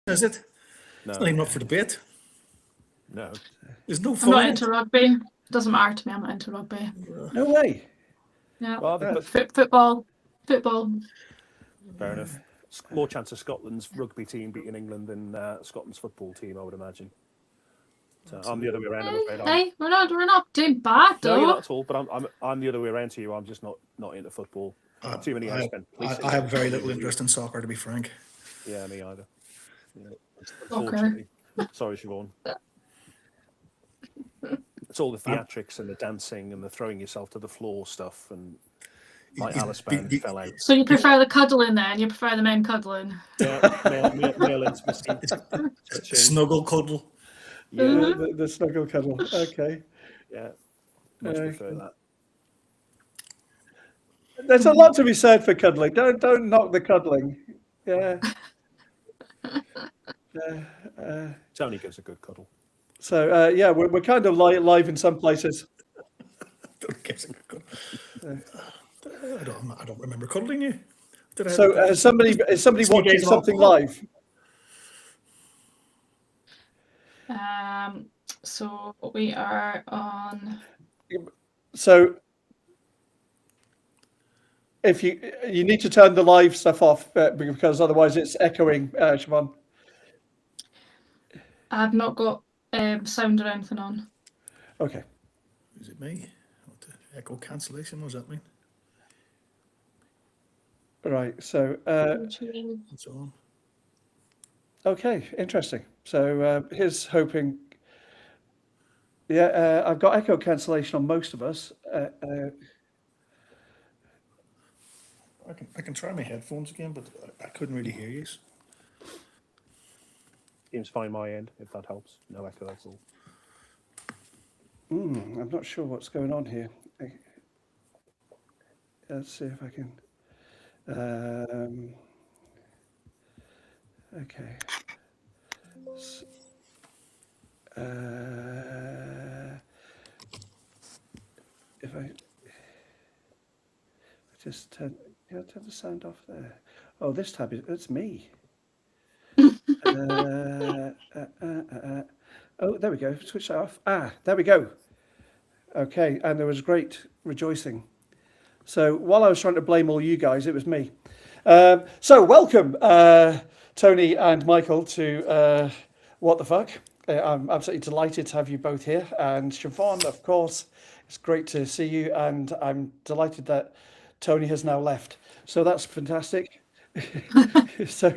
is it? It's not No, even up for debate. no. There's no I'm fun not in it. into rugby. Doesn't matter to me. I'm not into rugby. No way. Yeah. Well, but Football. fair enough. More chance of Scotland's rugby team beating England than Scotland's football team, I would imagine. So I'm the other way around. I'm afraid. Hey, we're not doing bad No, you're though. not at all. But I'm the other way around to you. I'm just not into football. Too many years spent. I have very little interest in soccer, to be frank. Yeah, me either. Yeah. Okay. Unfortunately. Sorry, Siobhan. It's all the theatrics and the dancing and the throwing yourself to the floor stuff, and my Alice band fell out. So you prefer the cuddling then? You prefer the men cuddling? Yeah, male intimacy. Snuggle cuddle. Yeah, The snuggle cuddle. Okay. yeah. Much prefer that. There's a lot to be said for cuddling. Don't knock the cuddling. Yeah. Tony gives a good cuddle. So yeah, we're kind of live in some places. I don't remember cuddling you. So is somebody watching something live? So we are on. So if you need to turn the live stuff off because otherwise it's echoing, Siobhan. I've not got sound or anything on. Okay. Is it me? What the echo cancellation? What does that mean? Right. So It's on. okay, interesting. So here's hoping. Yeah, I've got echo cancellation on most of us. I can try my headphones again, but I couldn't really hear you. Seems fine my end, if that helps. No echo, that's all. I'm not sure what's going on here. Let's see if I can. Okay. If I just turn the sound off there. Oh, this tab it's me. Oh, there we go. Switch that off. There we go. Okay, and there was great rejoicing. So while I was trying to blame all you guys, it was me. So welcome, Tony and Michael, to What the Fuck. I'm absolutely delighted to have you both here. And Siobhan, of course, it's great to see you. And I'm delighted that Tony has now left. So that's fantastic. So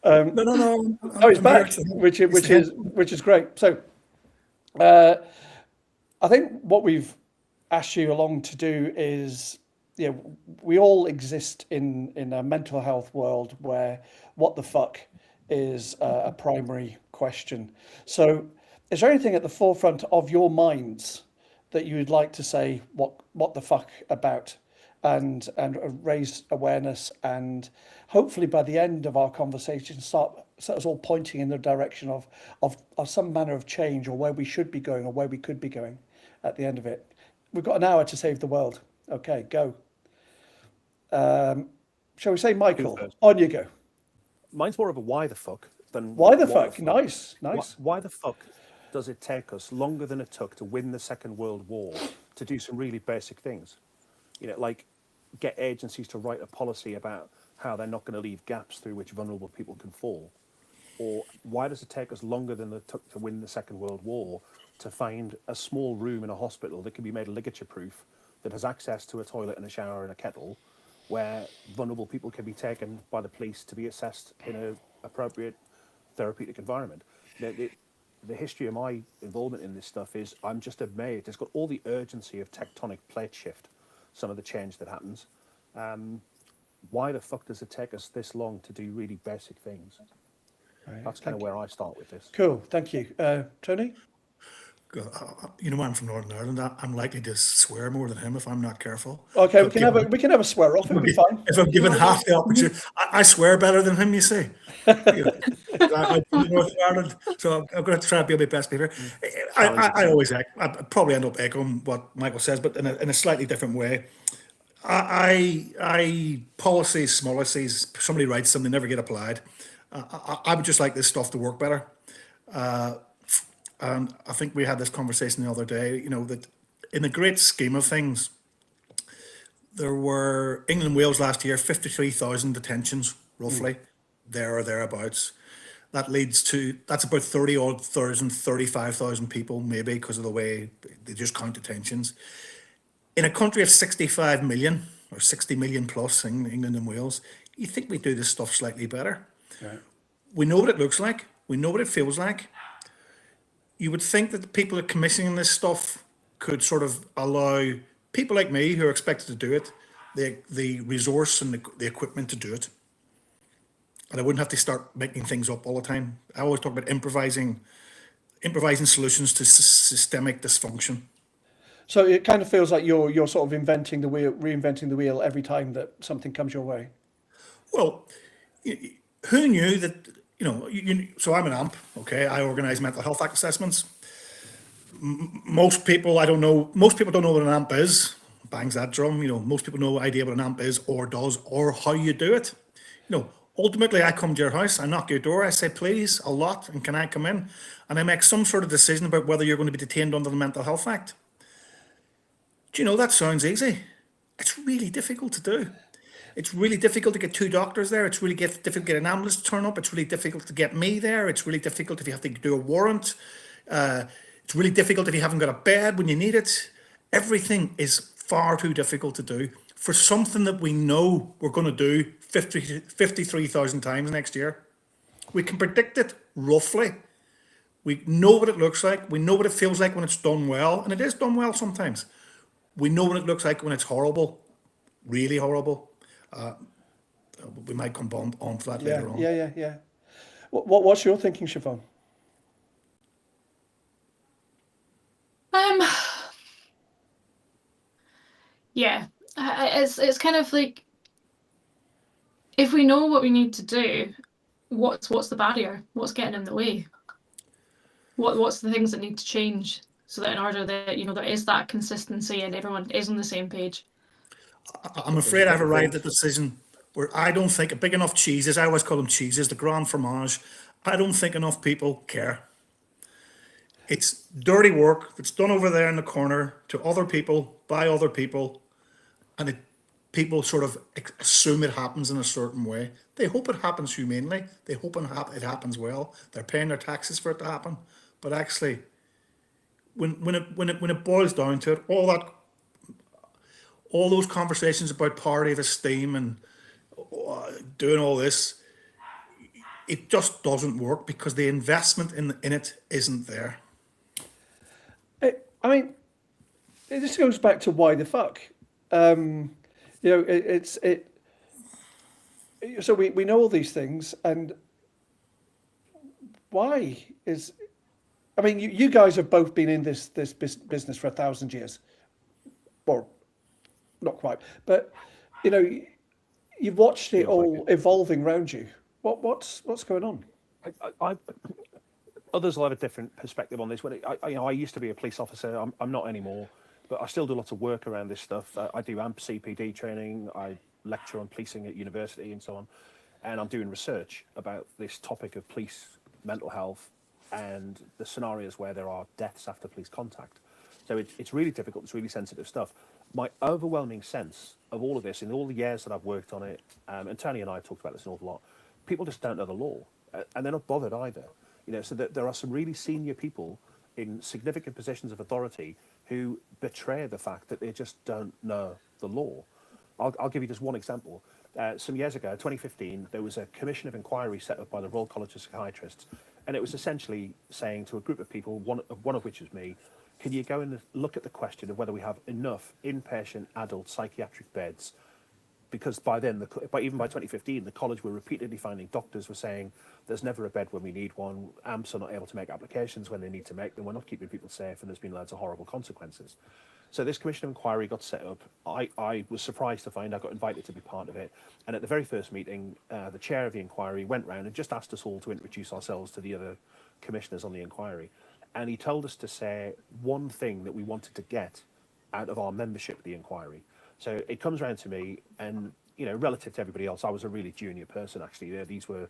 No. Oh, he's back, which is great. So I think what we've asked you along to do is, we all exist in a mental health world where what the fuck is a primary question. So is there anything at the forefront of your minds that you would like to say what the fuck about and raise awareness, and hopefully by the end of our conversation set us all pointing in the direction of some manner of change, or where we should be going, or where we could be going at the end of it. We've got an hour to save the world. Okay, go. Shall we say Michael? On you go. Mine's more of a why the fuck than Why the fuck? Nice. Why the fuck does it take us longer than it took to win the Second World War to do some really basic things? Like get agencies to write a policy about how they're not going to leave gaps through which vulnerable people can fall. Or why does it take us longer than it took to win the Second World War to find a small room in a hospital that can be made ligature-proof, that has access to a toilet and a shower and a kettle, where vulnerable people can be taken by the police to be assessed in an appropriate therapeutic environment? The history of my involvement in this stuff is I'm just amazed. It's got all the urgency of tectonic plate shift, some of the change that happens. Why the fuck does it take us this long to do really basic things? Right. That's kind of where I start with this. Cool, thank you. Tony? I'm from Northern Ireland. I'm likely to swear more than him if I'm not careful. Okay, we can have a swear off. It'll be fine. If I'm given half the opportunity, I swear better than him. You see, I'm from Northern Ireland, so I'm going to try and be a bit best behavior. I probably end up echoing what Michael says, but in a slightly different way. I policies, policies. Somebody writes something, never get applied. I would just like this stuff to work better. And I think we had this conversation the other day, that in the great scheme of things, there were England and Wales last year, 53,000 detentions, roughly, there or thereabouts. That's about 30 odd thousand, 35,000 people, maybe, because of the way they just count detentions. In a country of 65 million or 60 million plus in England and Wales, you think we do this stuff slightly better. Right. We know what it looks like. We know what it feels like. You would think that the people that are commissioning this stuff could sort of allow people like me who are expected to do it, the resource and the equipment to do it. And I wouldn't have to start making things up all the time. I always talk about improvising solutions to systemic dysfunction. So it kind of feels like you're sort of reinventing the wheel every time that something comes your way. Well, who knew that, so I'm an AMP, okay? I organise mental health act assessments. Most people don't know what an AMP is. Bangs that drum. Most people no idea what an AMP is or does or how you do it. Ultimately, I come to your house, I knock your door, I say, please, a lot, and can I come in? And I make some sort of decision about whether you're going to be detained under the Mental Health Act. Do you know, that sounds easy. It's really difficult to do. It's really difficult to get two doctors there. It's really difficult to get an ambulance to turn up. It's really difficult to get me there. It's really difficult if you have to do a warrant. It's really difficult if you haven't got a bed when you need it. Everything is far too difficult to do for something that we know we're going to do 53,000 times next year. We can predict it roughly. We know what it looks like. We know what it feels like when it's done well. And it is done well sometimes. We know what it looks like when it's horrible, really horrible. We might come on to that later on. Yeah. What's your thinking, Siobhan? Yeah, it's kind of like, if we know what we need to do, what's the barrier? What's getting in the way? What's the things that need to change so that in order that there is that consistency and everyone is on the same page? I'm afraid I've arrived at the decision where I don't think big enough cheeses, I always call them cheeses, the Grand Fromage, I don't think enough people care. It's dirty work that's done over there in the corner to other people, by other people, and people sort of assume it happens in a certain way. They hope it happens humanely. They hope it happens well. They're paying their taxes for it to happen. But actually, when it boils down to it, all those conversations about party of esteem and doing all this, it just doesn't work because the investment in it isn't there. I mean, it just goes back to why the fuck. So we know all these things, and why is? I mean, you guys have both been in this business for 1,000 years, or not quite, but you've watched it all evolving around you. What's going on? Others will have a different perspective on this. I used to be a police officer. I'm not anymore, but I still do lots of work around this stuff. I do AMP CPD training. I lecture on policing at university and so on, and I'm doing research about this topic of police mental health and the scenarios where there are deaths after police contact. So it's really difficult. It's really sensitive stuff. My overwhelming sense of all of this in all the years that I've worked on it, and Tony and I have talked about this an awful lot, people just don't know the law, and they're not bothered either. So that there are some really senior people in significant positions of authority who betray the fact that they just don't know the law. I'll give you just one example. Some years ago, 2015, there was a commission of inquiry set up by the Royal College of Psychiatrists, and it was essentially saying to a group of people, one of which is me, can you go and look at the question of whether we have enough inpatient adult psychiatric beds? Because by then, even by 2015, the college were repeatedly finding doctors were saying there's never a bed when we need one. AMPs are not able to make applications when they need to make them. We're not keeping people safe, and there's been loads of horrible consequences. So this commission of inquiry got set up. I was surprised to find I got invited to be part of it. And at the very first meeting, the chair of the inquiry went round and just asked us all to introduce ourselves to the other commissioners on the inquiry. And he told us to say one thing that we wanted to get out of our membership of the inquiry. So it comes round to me, and relative to everybody else, I was a really junior person actually. These were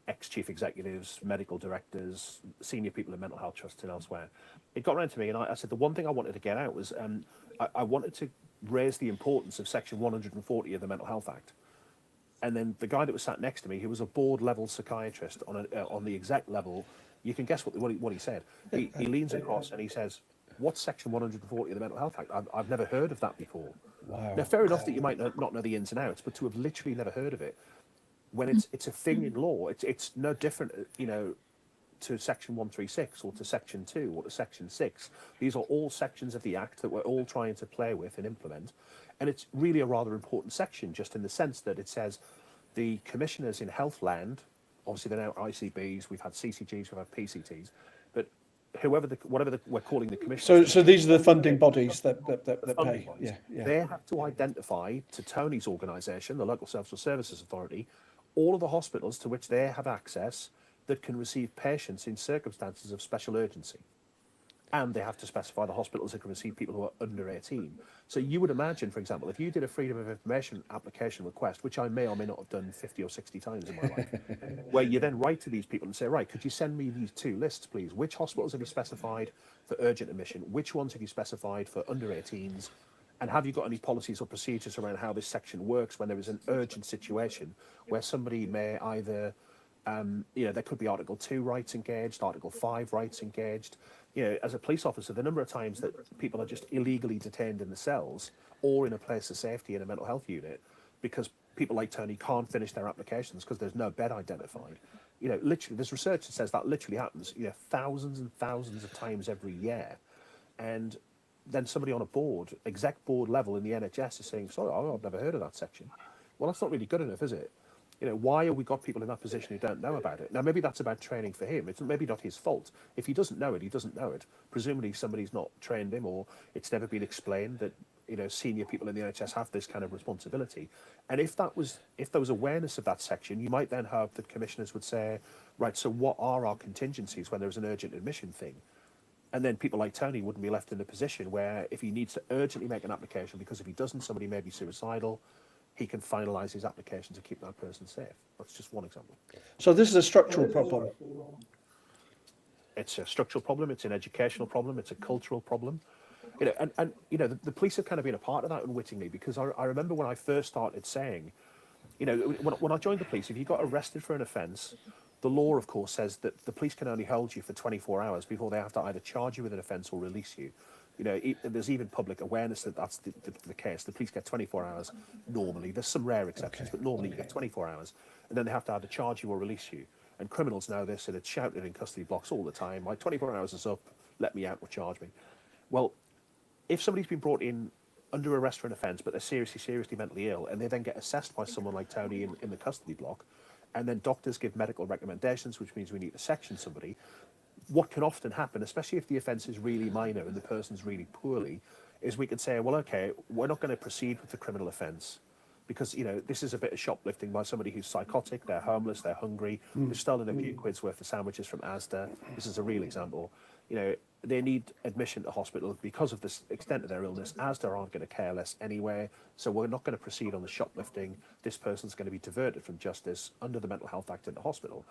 ex-chief executives, medical directors, senior people in mental health trusts and elsewhere. It got around to me, and I said the one thing I wanted to get out was I wanted to raise the importance of Section 140 of the Mental Health Act. And then the guy that was sat next to me, who was a board-level psychiatrist on the exec level, you can guess what he said. He leans across and he says, "What's Section 140 of the Mental Health Act? I've never heard of that before." Wow. Now, fair enough that you might not know the ins and outs, but to have literally never heard of it, when it's a thing in law, it's no different, to Section 136 or to Section 2 or to Section 6. These are all sections of the Act that we're all trying to play with and implement. And it's really a rather important section, just in the sense that it says the commissioners in Healthland, obviously they're now ICBs, we've had CCGs, we've had PCTs, but whatever we're calling the commissioners. So these are the funding bodies that pay. Bodies, Yeah. They have to identify to Tony's organisation, the Local Social Services Authority, all of the hospitals to which they have access that can receive patients in circumstances of special urgency. And they have to specify the hospitals that can receive people who are under 18. So you would imagine, for example, if you did a Freedom of Information application request, which I may or may not have done 50 or 60 times in my life, where you then write to these people and say, right, could you send me these two lists, please? Which hospitals have you specified for urgent admission? Which ones have you specified for under 18s? And have you got any policies or procedures around how this section works when there is an urgent situation where somebody may either, there could be Article 2 rights engaged, Article 5 rights engaged. As a police officer, the number of times that people are just illegally detained in the cells or in a place of safety in a mental health unit because people like Tony can't finish their applications because there's no bed identified. Literally, there's research that says that literally happens, thousands and thousands of times every year. And then somebody on a board, exec board level in the NHS is saying, sorry, I've never heard of that section. Well, that's not really good enough, is it? Why have we got people in that position who don't know about it? Now, maybe that's about training for him. It's maybe not his fault. If he doesn't know it, he doesn't know it. Presumably somebody's not trained him or it's never been explained that, senior people in the NHS have this kind of responsibility. And if there was awareness of that section, you might then have the commissioners would say, right, so what are our contingencies when there's an urgent admission thing? And then people like Tony wouldn't be left in a position where if he needs to urgently make an application, because if he doesn't, somebody may be suicidal, he can finalise his application to keep that person safe. That's just one example. So this is a structural problem. It's a structural problem. It's an educational problem. It's a cultural problem. The police have kind of been a part of that unwittingly, because I remember when I first started saying, when I joined the police, if you got arrested for an offence, the law, of course, says that the police can only hold you for 24 hours before they have to either charge you with an offence or release you. There's even public awareness that that's the case. The police get 24 hours normally. There's some rare exceptions, but normally you get 24 hours. And then they have to either charge you or release you. And criminals know this, and it's shouted in custody blocks all the time. My 24 hours is up, let me out or charge me. Well, if somebody's been brought in under arrest for an offence, but they're seriously mentally ill, and they then get assessed by someone like Tony in the custody block, and then doctors give medical recommendations, which means we need to section somebody, what can often happen, especially if the offence is really minor and the person's really poorly, is we can say, well, okay, we're not going to proceed with the criminal offence because, this is a bit of shoplifting by somebody who's psychotic, they're homeless, they're hungry, they've stolen a few quid's worth of sandwiches from Asda. This is a real example. They need admission to hospital because of the extent of their illness. Asda aren't going to care less anyway, so we're not going to proceed on the shoplifting. This person's going to be diverted from justice under the Mental Health Act into hospital.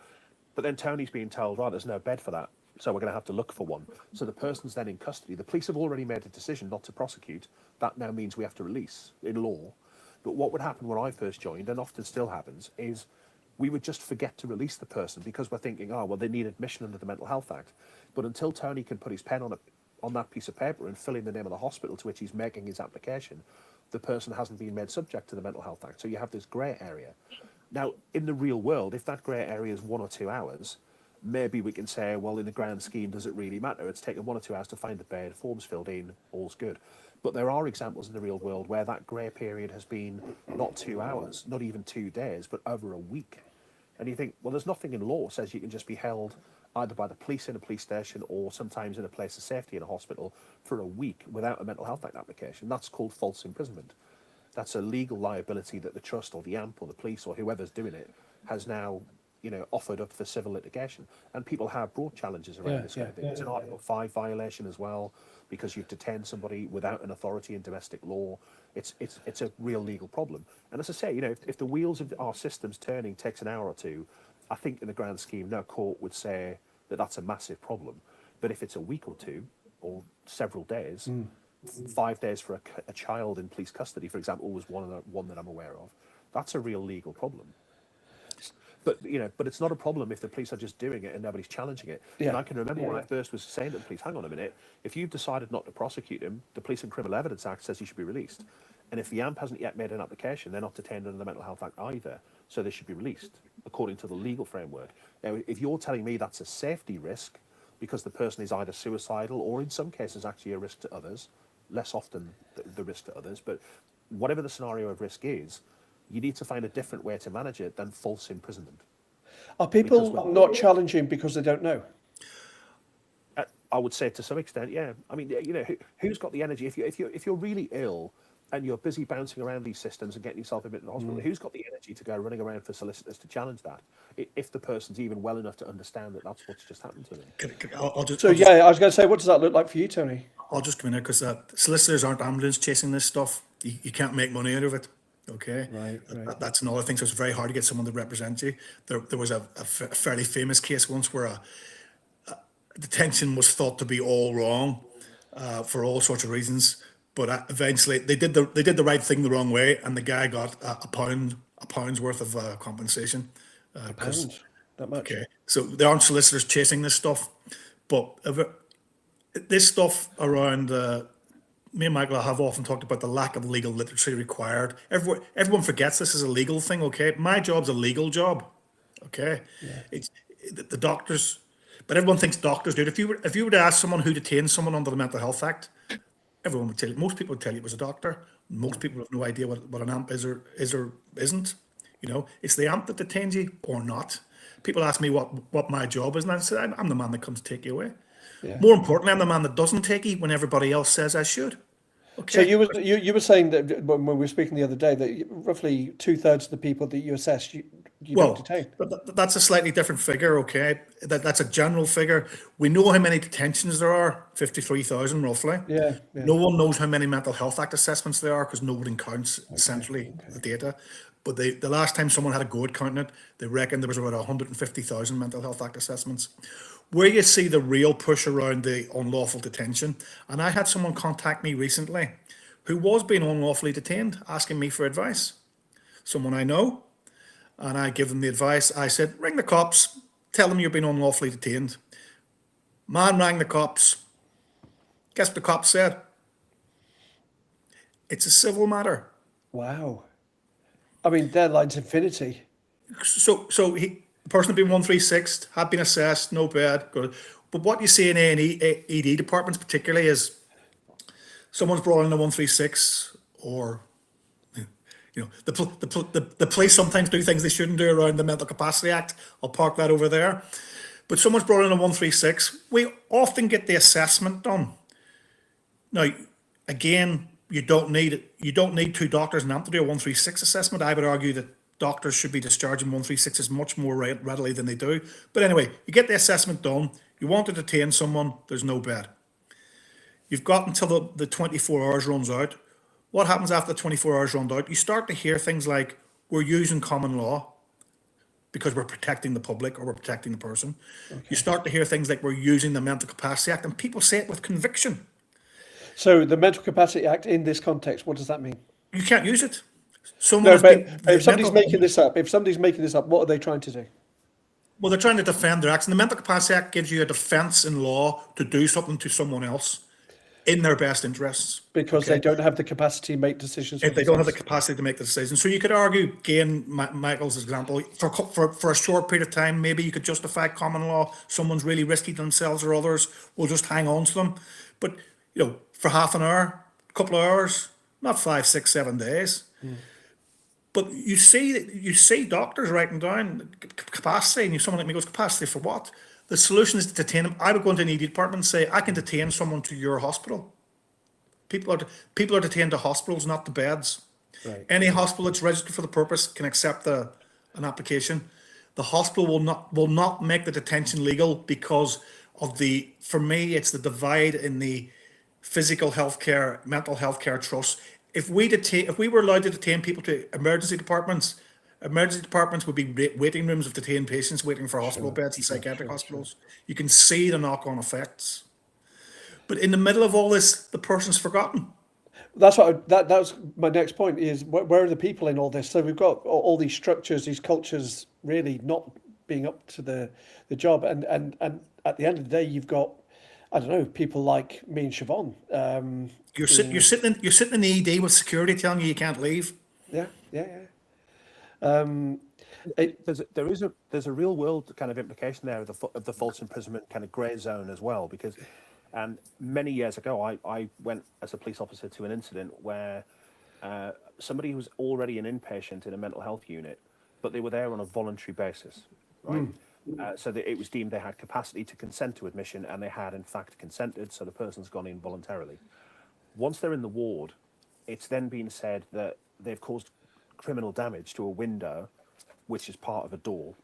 But then Tony's being told, there's no bed for that, so we're going to have to look for one. So the person's then in custody. The police have already made a decision not to prosecute. That now means we have to release in law. But what would happen when I first joined, and often still happens, is we would just forget to release the person because we're thinking, they need admission under the Mental Health Act. But until Tony can put his pen on that piece of paper and fill in the name of the hospital to which he's making his application, the person hasn't been made subject to the Mental Health Act. So you have this grey area. Now, in the real world, if that grey area is 1 or 2 hours, maybe we can say, well, in the grand scheme, does it really matter? It's taken 1 or 2 hours to find the bed, forms filled in, all's good. But there are examples in the real world where that grey period has been not 2 hours, not even 2 days, but over a week. And you think, well, there's nothing in law says you can just be held either by the police in a police station or sometimes in a place of safety in a hospital for a week without a Mental Health Act application. That's called false imprisonment. That's a legal liability that the trust or the AMP or the police or whoever's doing it has now, offered up for civil litigation. And people have brought challenges around this kind of thing. It's an Article 5 violation as well, because you've detained somebody without an authority in domestic law. It's a real legal problem. And as I say, if the wheels of our systems turning takes an hour or two, I think in the grand scheme, no court would say that that's a massive problem. But if it's a week or two or several days, 5 days for a child in police custody, for example, was one that I'm aware of. That's a real legal problem. But but it's not a problem if the police are just doing it and nobody's challenging it. Yeah. And I can remember when I first was saying to the police, hang on a minute, if you've decided not to prosecute him, the Police and Criminal Evidence Act says he should be released. And if the AMP hasn't yet made an application, they're not detained under the Mental Health Act either. So they should be released according to the legal framework. Now, if you're telling me that's a safety risk because the person is either suicidal or in some cases actually a risk to others, less often the risk to others, but whatever the scenario of risk is, you need to find a different way to manage it than false imprisonment. Are people not challenging because they don't know? I would say to some extent, yeah. I mean, who's got the energy? If you're really ill and you're busy bouncing around these systems and getting yourself admitted to hospital, who's got the energy to go running around for solicitors to challenge that? If the person's even well enough to understand that that's what's just happened to them. I was going to say, what does that look like for you, Tony? I'll just come in there because solicitors aren't ambulance chasing this stuff. You can't make money out of it. Okay, Right. That's another thing. So it's very hard to get someone to represent you. There was a fairly famous case once where a detention was thought to be all wrong for all sorts of reasons, but eventually they did the right thing the wrong way, and the guy got a pound's worth of compensation. Pound? That much? Okay, so there aren't solicitors chasing this stuff, but this stuff around. Me and Michael have often talked about the lack of legal literacy required. Everyone forgets this is a legal thing, okay? My job's a legal job, okay? Yeah. It's the doctors, but everyone thinks doctors do it. If you were to ask someone who detains someone under the Mental Health Act, everyone would tell you. Most people would tell you it was a doctor. Most people have no idea what an AMP is or isn't. It's the AMP that detains you or not. People ask me what my job is, and I say I'm the man that comes to take you away. Yeah. More importantly, I'm the man that doesn't take you when everybody else says I should. Okay. So you were saying that when we were speaking the other day that roughly 2/3 of the people that you assess you don't detain. That's a slightly different figure. Okay, that's a general figure. We know how many detentions there are, 53,000 roughly. Yeah. No one knows how many Mental Health Act assessments there are because nobody counts centrally the data. But the last time someone had a go at counting it, they reckoned there was about 150,000 Mental Health Act assessments. Where you see the real push around the unlawful detention, and I had someone contact me recently who was being unlawfully detained, asking me for advice. Someone I know, and I give them the advice. I said, ring the cops, tell them you're being unlawfully detained. Man rang the cops. Guess what the cops said? It's a civil matter. Wow. I mean, deadline's infinity. So the person had been 136, had been assessed, no bad, good. But what you see in A&E, ED departments particularly is someone's brought in a 136, or the police sometimes do things they shouldn't do around the Mental Capacity Act. I'll park that over there. But someone's brought in a 136. We often get the assessment done. Now, again, you don't need two doctors and AMP to do a 136 assessment. I would argue that doctors should be discharging 136s much more readily than they do. But anyway, you get the assessment done. You want to detain someone, there's no bed. You've got until the 24 hours runs out. What happens after the 24 hours run out? You start to hear things like, we're using common law because we're protecting the public or we're protecting the person. Okay. You start to hear things like, we're using the Mental Capacity Act, and people say it with conviction. So the Mental Capacity Act in this context, what does that mean? You can't use it. If somebody's making this up, what are they trying to do? Well, they're trying to defend their acts. And the Mental Capacity Act gives you a defence in law to do something to someone else in their best interests. Because they don't have the capacity to make decisions. If they don't have the capacity to make the decisions. So you could argue, again, Michael's example, for a short period of time, maybe you could justify common law. Someone's really risky to themselves or others, we'll just hang on to them. But, for half an hour, a couple of hours, not 5, 6, 7 days. But you see doctors writing down capacity, and someone like me goes, capacity for what? The solution is to detain them. I would go into an ED department and say, I can detain someone to your hospital. People are detained to hospitals, not to beds. Right. Any hospital that's registered for the purpose can accept an application. The hospital will not make the detention legal because of for me, it's the divide in the physical healthcare, mental healthcare trust. If we were allowed to detain people to emergency departments Emergency departments would be waiting rooms of detained patients waiting for hospital beds in psychiatric hospitals. You can see the knock-on effects. But in the middle of all this, the person's forgotten. That's what that was my next point is where are the people in all this? So we've got all these structures, these cultures really not being up to the job, and at the end of the day, you've got, I don't know, people like me and Siobhan. You're sitting in the ED with security telling you can't leave. Yeah. There's a real world kind of implication there of the false imprisonment kind of grey zone as well, because many years ago I went as a police officer to an incident where somebody who was already an inpatient in a mental health unit, but they were there on a voluntary basis, right? So that it was deemed they had capacity to consent to admission, and they had in fact consented, so the person's gone in voluntarily. Once they're in the ward, it's then been said that they've caused criminal damage to a window, which is part of a door.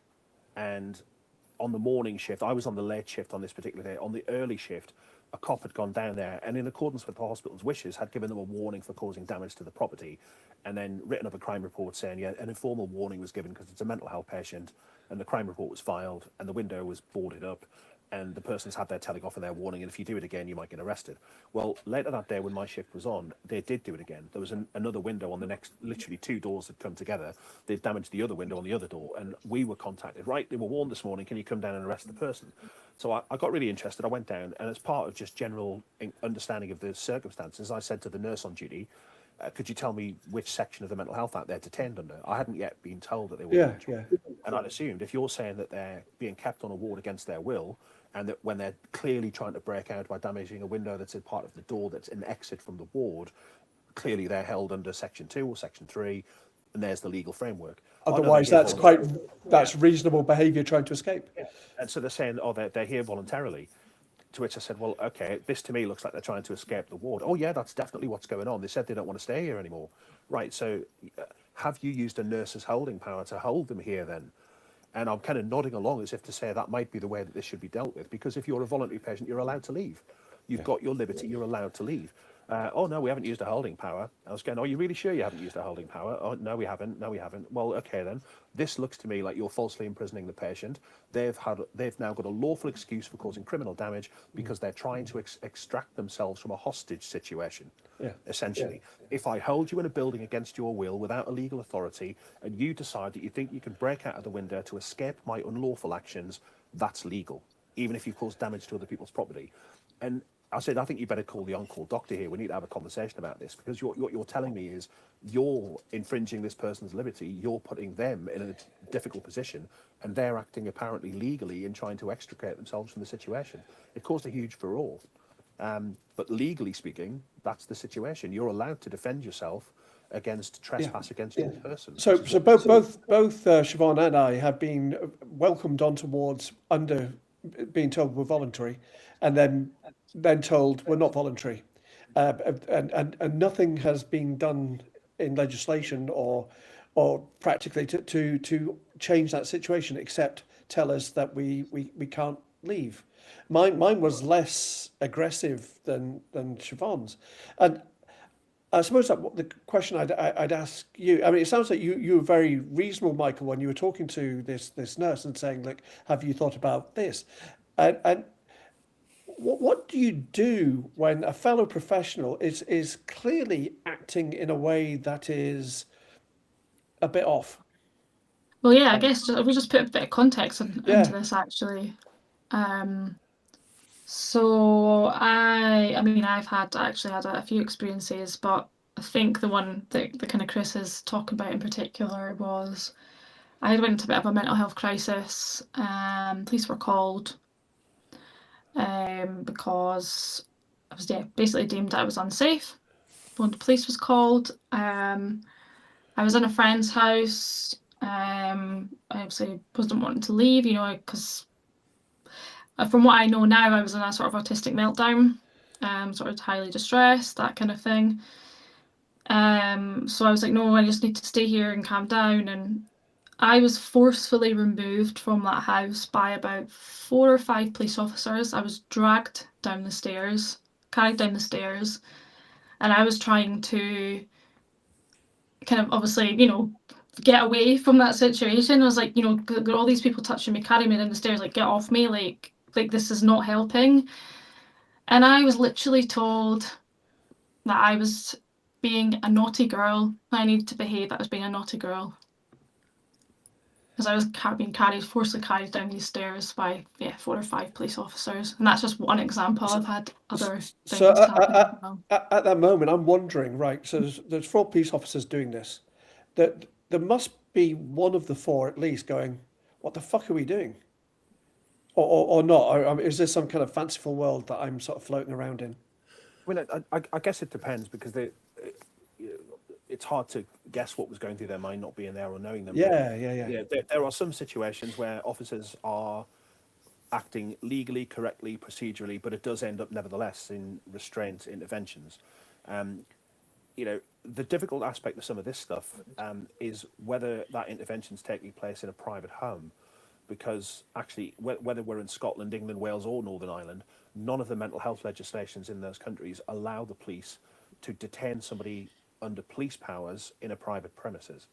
And on the morning shift, I was on the late shift on this particular day. On the early shift, a cop had gone down there and, in accordance with the hospital's wishes, had given them a warning for causing damage to the property, and then written up a crime report saying, yeah, an informal warning was given because it's a mental health patient, and the crime report was filed, and the window was boarded up, and the person's had their telling off and their warning, and if you do it again, you might get arrested. Well, later that day when my shift was on, they did do it again. There was another window on the next, literally 2 doors had come together. They'd damaged the other window on the other door, and we were contacted. Right, they were warned this morning, can you come down and arrest the person? So I got really interested. I went down, and as part of just general understanding of the circumstances, I said to the nurse on duty, could you tell me which section of the Mental Health Act they're detained under? I hadn't yet been told that they were. And I'd assumed if you're saying that they're being kept on a ward against their will, and that when they're clearly trying to break out by damaging a window that's a part of the door that's an exit from the ward, clearly they're held under Section 2 or Section 3, and there's the legal framework. Otherwise, that's reasonable behaviour trying to escape. Yeah. And so they're saying, oh, they're here voluntarily. To which I said, well, okay, this to me looks like they're trying to escape the ward. Oh, yeah, that's definitely what's going on. They said they don't want to stay here anymore. Right, so have you used a nurse's holding power to hold them here then? And I'm kind of nodding along as if to say that might be the way that this should be dealt with, because if you're a voluntary patient, you're allowed to leave. You've got your liberty, you're allowed to leave. Oh, no, we haven't used a holding power. I was going, oh, are you really sure you haven't used a holding power? Oh, no, we haven't. No, we haven't. Well, okay, then. This looks to me like you're falsely imprisoning the patient. They've now got a lawful excuse for causing criminal damage because they're trying to extract themselves from a hostage situation, essentially. If I hold you in a building against your will without a legal authority, and you decide that you think you can break out of the window to escape my unlawful actions, that's legal, even if you've caused damage to other people's property. And I said, I think you better call the on-call doctor here. We need to have a conversation about this, because what you're telling me is you're infringing this person's liberty. You're putting them in a difficult position, and they're acting apparently legally in trying to extricate themselves from the situation. It caused a huge furore. But legally speaking, that's the situation. You're allowed to defend yourself against trespass against your person. So both Siobhan and I have been welcomed onto wards under being told we're voluntary, and then told we're not voluntary, and nothing has been done in legislation or practically to change that situation, except tell us that we can't leave. Mine was less aggressive than Siobhan's, and I suppose that the question I'd ask you, I mean, it sounds like you were very reasonable, Michael, when you were talking to this nurse and saying, look, have you thought about this? And what do you do when a fellow professional is clearly acting in a way that is a bit off? Well, yeah, I guess we just put a bit of context into this, actually. So I've had a few experiences, but I think the one that kind of Chris is talking about in particular was I went into a bit of a mental health crisis. Police were called because I was basically deemed that I was unsafe. When the police was called, I was in a friend's house. I obviously wasn't wanting to leave, because from what I know now, I was in a sort of autistic meltdown, sort of highly distressed, that kind of thing. So I was like, no, I just need to stay here and calm down. And I was forcefully removed from that house by about 4 or 5 police officers. I was dragged down the stairs, carried down the stairs, and I was trying to kind of obviously, get away from that situation. I was like, got all these people touching me, carrying me down the stairs, like, get off me, like this is not helping. And I was literally told that I was being a naughty girl. I needed to behave. I was being a naughty girl. Because I was being forcibly carried down these stairs by 4 or 5 police officers, and that's just one example. I've had other So things happen as well. at that moment, I'm wondering, right? So there's 4 police officers doing this. That there must be one of the 4 at least going, "What the fuck are we doing?" Or not? I mean, is there some kind of fanciful world that I'm sort of floating around in? Well, I guess it depends because it's hard to guess what was going through their mind, not being there or knowing them. Yeah. There are some situations where officers are acting legally, correctly, procedurally, but it does end up nevertheless in restraint interventions. The difficult aspect of some of this stuff is whether that intervention is taking place in a private home, because actually, whether we're in Scotland, England, Wales, or Northern Ireland, none of the mental health legislations in those countries allow the police to detain somebody under police powers in a private premises.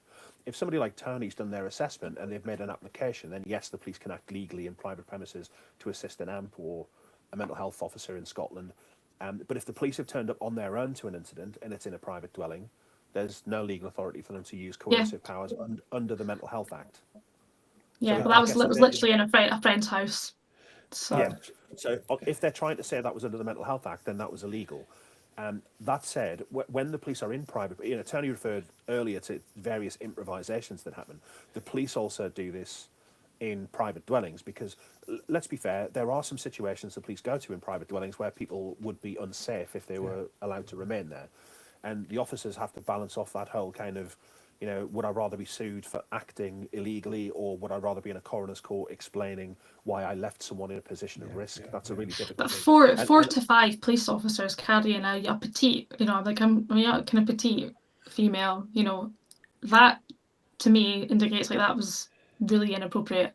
If somebody like Tony's done their assessment and they've made an application, then yes, the police can act legally in private premises to assist an AMP or a mental health officer in Scotland. But if the police have turned up on their own to an incident and it's in a private dwelling, there's no legal authority for them to use coercive powers under the Mental Health Act. Yeah, So but that was literally in a friend's house. So. Yeah. So if they're trying to say that was under the Mental Health Act, then that was illegal. That said, when the police are in private, Tony referred earlier to various improvisations that happen. The police also do this in private dwellings because, let's be fair, there are some situations the police go to in private dwellings where people would be unsafe if they were allowed to remain there. And the officers have to balance off that whole kind of, would I rather be sued for acting illegally, or would I rather be in a coroner's court explaining why I left someone in a position of risk? That's a really difficult But thing. four to 5 police officers carrying a petite, like I'm a kind of petite female, that to me indicates like that was really inappropriate.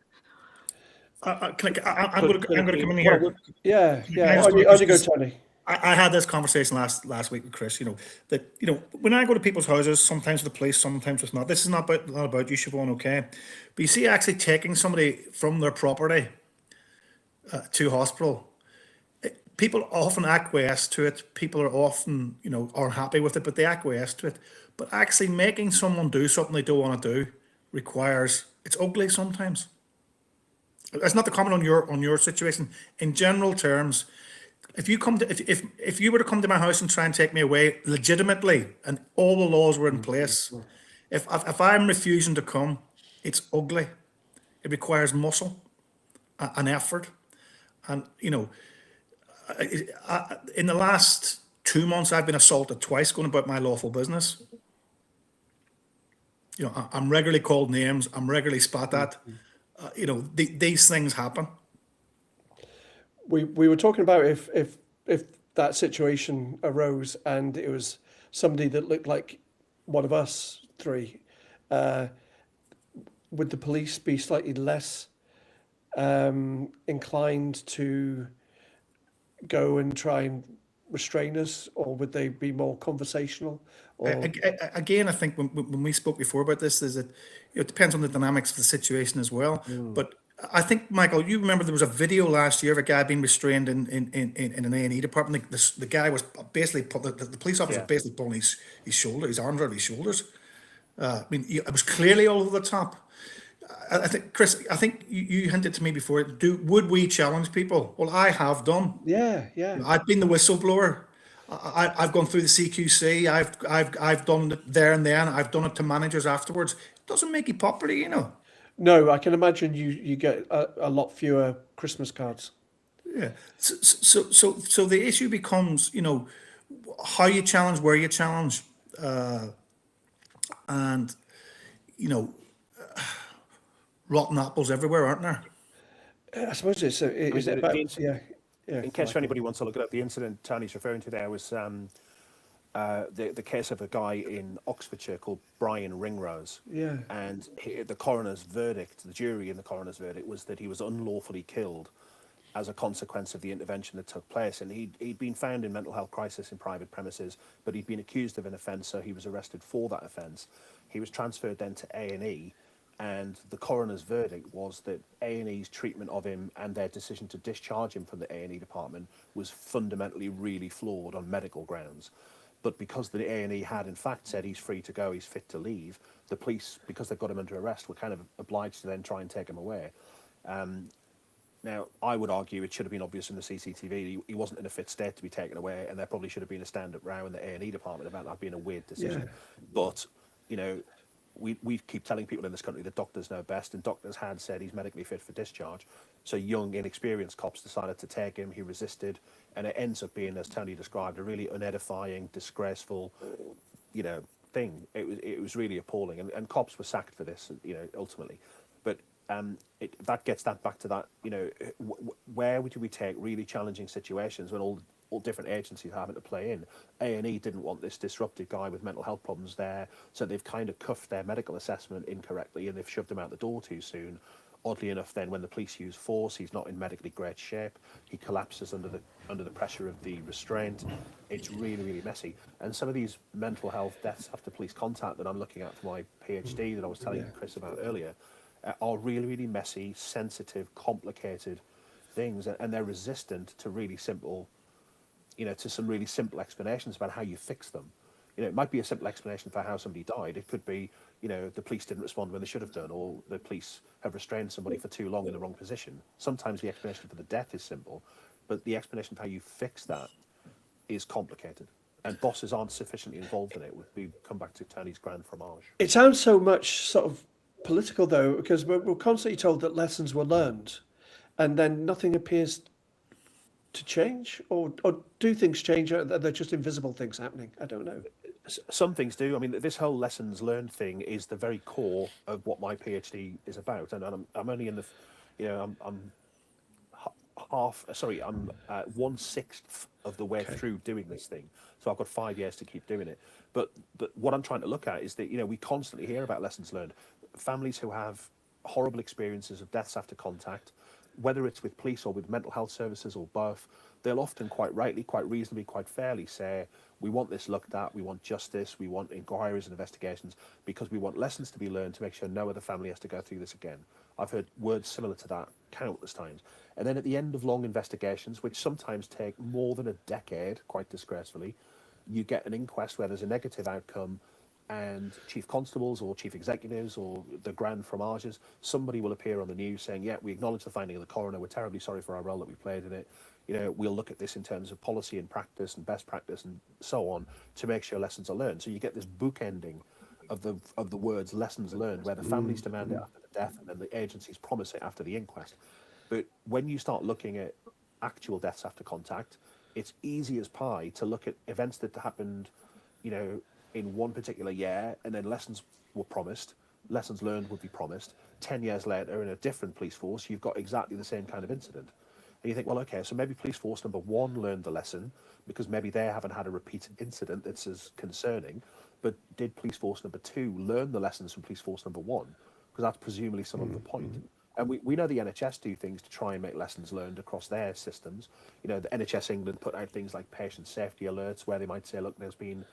I'm going to come in here. Yeah. I On you go, Tony. I had this conversation last week with Chris. When I go to people's houses, sometimes with the police, sometimes with not. This is not about you, Siobhan, okay? But you see, actually taking somebody from their property to hospital, people often acquiesce to it. People are often, are happy with it, but they acquiesce to it. But actually, making someone do something they don't want to do it's ugly sometimes. It's not the comment on your situation. In general terms, if you were to come to my house and try and take me away legitimately, and all the laws were in place, if I'm refusing to come, it's ugly. It requires muscle, and effort, and in the last 2 months, I've been assaulted twice going about my lawful business. I'm regularly called names. I'm regularly spat at. These things happen. We were talking about if that situation arose and it was somebody that looked like one of us 3, would the police be slightly less inclined to go and try and restrain us, or would they be more conversational? Or... Again, I think when we spoke before about this, is that it depends on the dynamics of the situation as well. But I think, Michael, you remember there was a video last year of a guy being restrained in an A&E department. The guy was basically the police officer basically pulling his arms out of his shoulders. It was clearly all over the top. I think, Chris, you hinted to me before. Would we challenge people? Well, I have done. Yeah. I've been the whistleblower. I've gone through the CQC. I've done it there and then. I've done it to managers afterwards. It doesn't make you popular, No, I can imagine you get a lot fewer Christmas cards. Yeah. So the issue becomes, how you challenge, where you challenge, and rotten apples everywhere, aren't there? I suppose is it about yeah. In case anybody wants to look it up, the incident Tony's referring to there was the case of a guy in Oxfordshire called Brian Ringrose. Yeah. And the coroner's verdict, the jury in the coroner's verdict, was that he was unlawfully killed as a consequence of the intervention that took place. And he'd been found in mental health crisis in private premises, but he'd been accused of an offence, so he was arrested for that offence. He was transferred then to A&E, and the coroner's verdict was that A&E's treatment of him and their decision to discharge him from the A&E department was fundamentally really flawed on medical grounds. But because the A&E had in fact said he's free to go, he's fit to leave, the police, because they've got him under arrest, were kind of obliged to then try and take him away. Now, I would argue it should have been obvious from the CCTV. He wasn't in a fit state to be taken away, and there probably should have been a stand-up row in the A&E department about that being a weird decision. Yeah. But, you know, we keep telling people in this country that doctors know best, and doctors had said he's medically fit for discharge. So young, inexperienced cops decided to take him. He resisted, and it ends up being, as Tony described, a really unedifying, disgraceful, you know, thing. It was really appalling, and cops were sacked for this, you know, ultimately. But that gets that back to that, you know, where do we take really challenging situations when all different agencies are having to play in? A&E didn't want this disrupted guy with mental health problems there, so they've kind of cuffed their medical assessment incorrectly, and they've shoved him out the door too soon. Oddly enough, then when the police use force, he's not in medically great shape. He collapses under the pressure of the restraint. It's really, really messy. And some of these mental health deaths after police contact that I'm looking at for my PhD that I was telling Chris about earlier are really, really messy, sensitive, complicated things, and they're resistant to really simple, you know, to some really simple explanations about how you fix them. You know, it might be a simple explanation for how somebody died. It could be, you know, the police didn't respond when they should have done, or the police have restrained somebody for too long in the wrong position. Sometimes the explanation for the death is simple, but the explanation for how you fix that is complicated. And bosses aren't sufficiently involved in it. We come back to Tony's grand fromage. It sounds so much sort of political, though, because we're constantly told that lessons were learned, and then nothing appears to change, or do things change? Or they're just invisible things happening? I don't know. Some things do. I mean, this whole lessons learned thing is the very core of what my PhD is about, and I'm only in the, you know, I'm 1/6 of the way through doing this thing. So I've got 5 years to keep doing it. But what I'm trying to look at is that, you know, we constantly hear about lessons learned. Families who have horrible experiences of deaths after contact, whether it's with police or with mental health services or both, they'll often quite rightly, quite reasonably, quite fairly say, we want this looked at, we want justice, we want inquiries and investigations, because we want lessons to be learned to make sure no other family has to go through this again. I've heard words similar to that countless times. And then at the end of long investigations, which sometimes take more than a decade, quite disgracefully, you get an inquest where there's a negative outcome, and chief constables or chief executives or the grand fromages, somebody will appear on the news saying, yeah, we acknowledge the finding of the coroner, we're terribly sorry for our role that we played in it. You know, we'll look at this in terms of policy and practice and best practice and so on to make sure lessons are learned. So you get this bookending of the words lessons learned, where the families demand it after the death and then the agencies promise it after the inquest. But when you start looking at actual deaths after contact, it's easy as pie to look at events that happened, you know, in one particular year, and then lessons were promised, lessons learned would be promised. 10 years later, in a different police force, you've got exactly the same kind of incident. And you think, well, okay, so maybe police force number 1 learned the lesson because maybe they haven't had a repeated incident that's as concerning. But did police force number 2 learn the lessons from police force number 1? Because that's presumably some of the point. And we know the NHS do things to try and make lessons learned across their systems. You know, the NHS England put out things like patient safety alerts where they might say, look, there's been,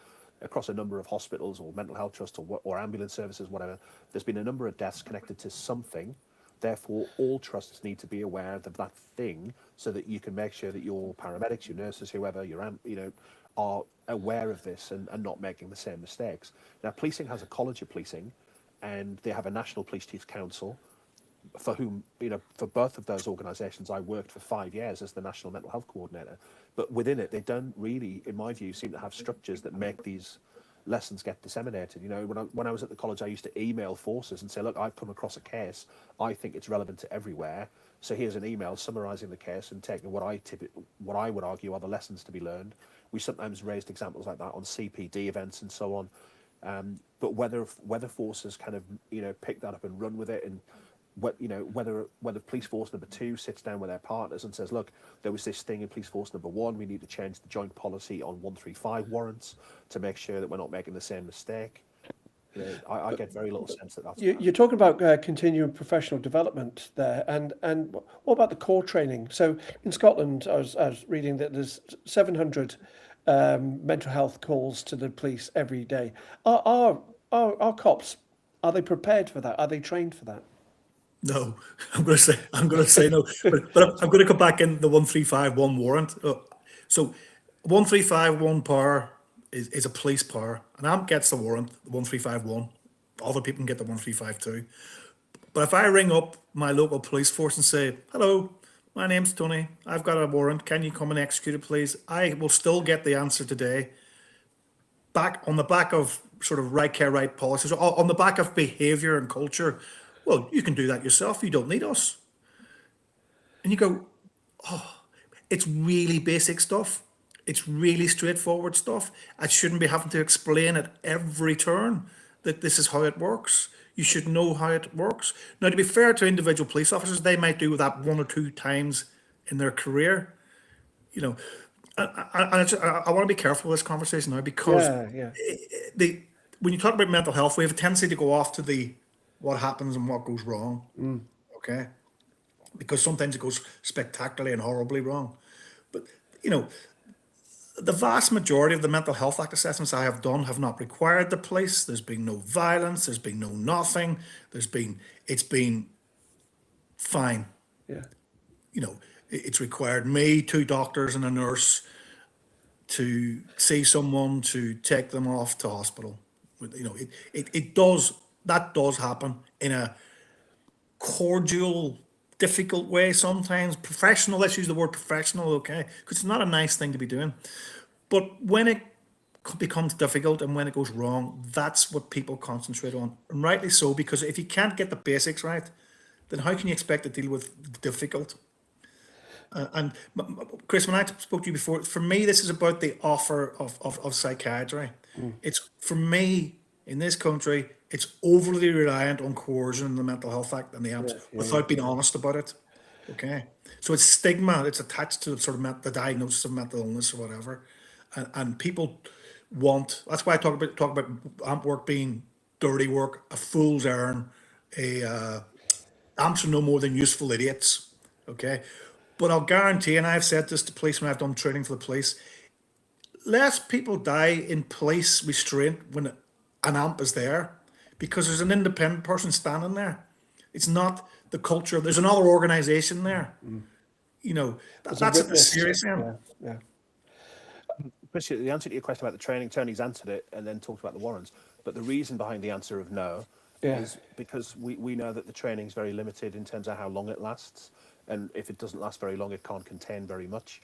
across a number of hospitals or mental health trusts or ambulance services, whatever, there's been a number of deaths connected to something. Therefore, all trusts need to be aware of that thing so that you can make sure that your paramedics, your nurses, whoever, you know, are aware of this and not making the same mistakes. Now, policing has a college of policing, and they have a National Police Chiefs Council, for whom, you know, for both of those organisations, I worked for 5 years as the National Mental Health Coordinator. But within it, they don't really, in my view, seem to have structures that make these lessons get disseminated. You know, when I was at the college, I used to email forces and say, look, I've come across a case, I think it's relevant to everywhere, so here's an email summarising the case and taking what I would argue are the lessons to be learned. We sometimes raised examples like that on CPD events and so on. But whether forces kind of, you know, pick that up and run with it, and you know, whether police force number 2 sits down with their partners and says, look, there was this thing in police force number 1, we need to change the joint policy on 135 warrants to make sure that we're not making the same mistake. You know, I get very little sense that that's You're talking about continuing professional development there, and what about the core training? So in Scotland, I was reading that there's 700 mental health calls to the police every day. Are cops, are they prepared for that? Are they trained for that? No, I'm going to say no, but I'm going to come back in the 1351 warrant. So 1351 power is a police power. An AMP gets the warrant, the 1351. Other people can get the 1352. But if I ring up my local police force and say, hello, my name's Tony, I've got a warrant, can you come and execute it, please? I will still get the answer today, back on the back of sort of right care, right policies, on the back of behaviour and culture. Well, you can do that yourself. You don't need us. And you go, it's really basic stuff. It's really straightforward stuff. I shouldn't be having to explain at every turn that this is how it works. You should know how it works. Now, to be fair to individual police officers, they might do that one or two times in their career. You know, I want to be careful with this conversation now, because Yeah. when you talk about mental health, we have a tendency to go off to the what happens and what goes wrong. Okay, because sometimes it goes spectacularly and horribly wrong. But you know, the vast majority of the mental health act assessments I have done have not required the police. There's been no violence. There's been no nothing. It's been fine. Yeah. You know, it's required me, two doctors and a nurse to see someone, to take them off to hospital. You know, that does happen in a cordial, difficult way sometimes. Professional, let's use the word professional, okay? Because it's not a nice thing to be doing. But when it becomes difficult and when it goes wrong, that's what people concentrate on. And rightly so, because if you can't get the basics right, then how can you expect to deal with the difficult? Chris, when I spoke to you before, for me, this is about the offer of psychiatry. It's, for me, in this country, it's overly reliant on coercion in the Mental Health Act and the AMPS without being honest about it. Okay, so it's stigma. It's attached to sort of the diagnosis of mental illness or whatever, and people want. That's why I talk about AMP work being dirty work, a fool's errand. AMPs are no more than useful idiots. Okay, but I'll guarantee, and I've said this to police when I've done training for the police, less people die in police restraint when an AMP is there, because there's an independent person standing there. It's not the culture. There's another organisation there. You know, that's at the serious end. Yeah. Chris, the answer to your question about the training, Tony's answered it and then talked about the warrants. But the reason behind the answer of no is because we know that the training is very limited in terms of how long it lasts. And if it doesn't last very long, it can't contain very much.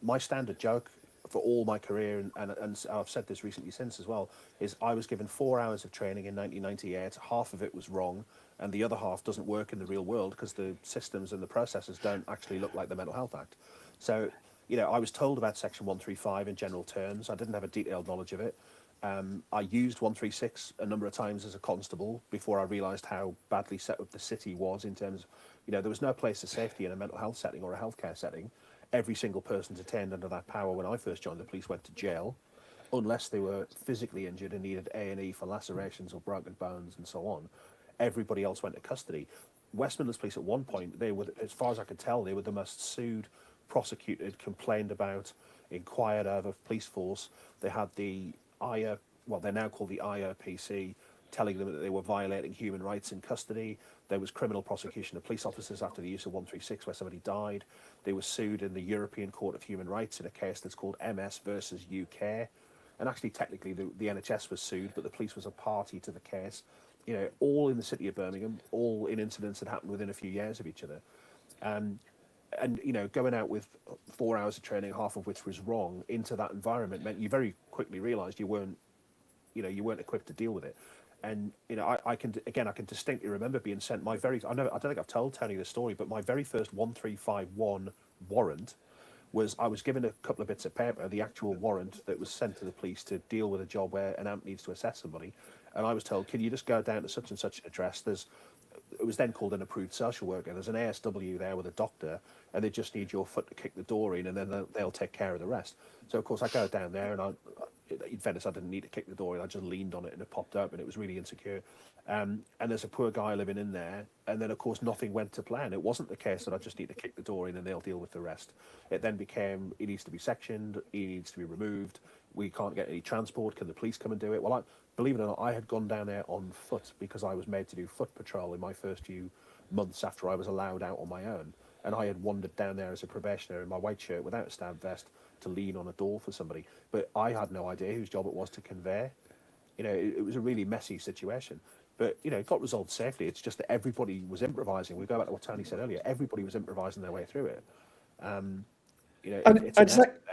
My standard joke for all my career, and I've said this recently since as well, is I was given 4 hours of training in 1998. Half of it was wrong, and the other half doesn't work in the real world because the systems and the processes don't actually look like the Mental Health Act. So, you know, I was told about Section 135 in general terms. I didn't have a detailed knowledge of it. I used 136 a number of times as a constable before I realised how badly set up the city was in terms of, you know, there was no place of safety in a mental health setting or a healthcare setting. Every single person detained under that power when I first joined the police went to jail, unless they were physically injured and needed A&E for lacerations or broken bones and so on. Everybody else went to custody. West Midlands Police at one point, they were, as far as I could tell, they were the most sued, prosecuted, complained about, inquired over police force. They had the they're now called the IRPC, telling them that they were violating human rights in custody. There was criminal prosecution of police officers after the use of 136 where somebody died. They were sued in the European Court of Human Rights in a case that's called MS versus UK. And actually, technically, the NHS was sued, but the police was a party to the case. You know, all in the city of Birmingham, all in incidents that happened within a few years of each other. And, you know, going out with 4 hours of training, half of which was wrong, into that environment meant you very quickly realised you weren't equipped to deal with it. And, you know, I can distinctly remember being sent I don't think I've told Tony this story, but my very first 1351 warrant was, I was given a couple of bits of paper, the actual warrant that was sent to the police to deal with a job where an AMP needs to assess somebody. And I was told, can you just go down to such and such address? It was then called an approved social worker. There's an ASW there with a doctor, and they just need your foot to kick the door in, and then they'll take care of the rest. So, of course, I go down there, and in Venice, I didn't need to kick the door in. I just leaned on it and it popped open. It was really insecure. And there's a poor guy living in there. And then, of course, nothing went to plan. It wasn't the case that I just need to kick the door in and they'll deal with the rest. It then became, he needs to be sectioned, he needs to be removed. We can't get any transport. Can the police come and do it? Well, believe it or not, I had gone down there on foot because I was made to do foot patrol in my first few months after I was allowed out on my own. And I had wandered down there as a probationer in my white shirt without a stab vest to lean on a door for somebody. But I had no idea whose job it was to convey. It was a really messy situation. But, it got resolved safely. It's just that everybody was improvising. We go back to what Tony said earlier. Everybody was improvising their way through it. And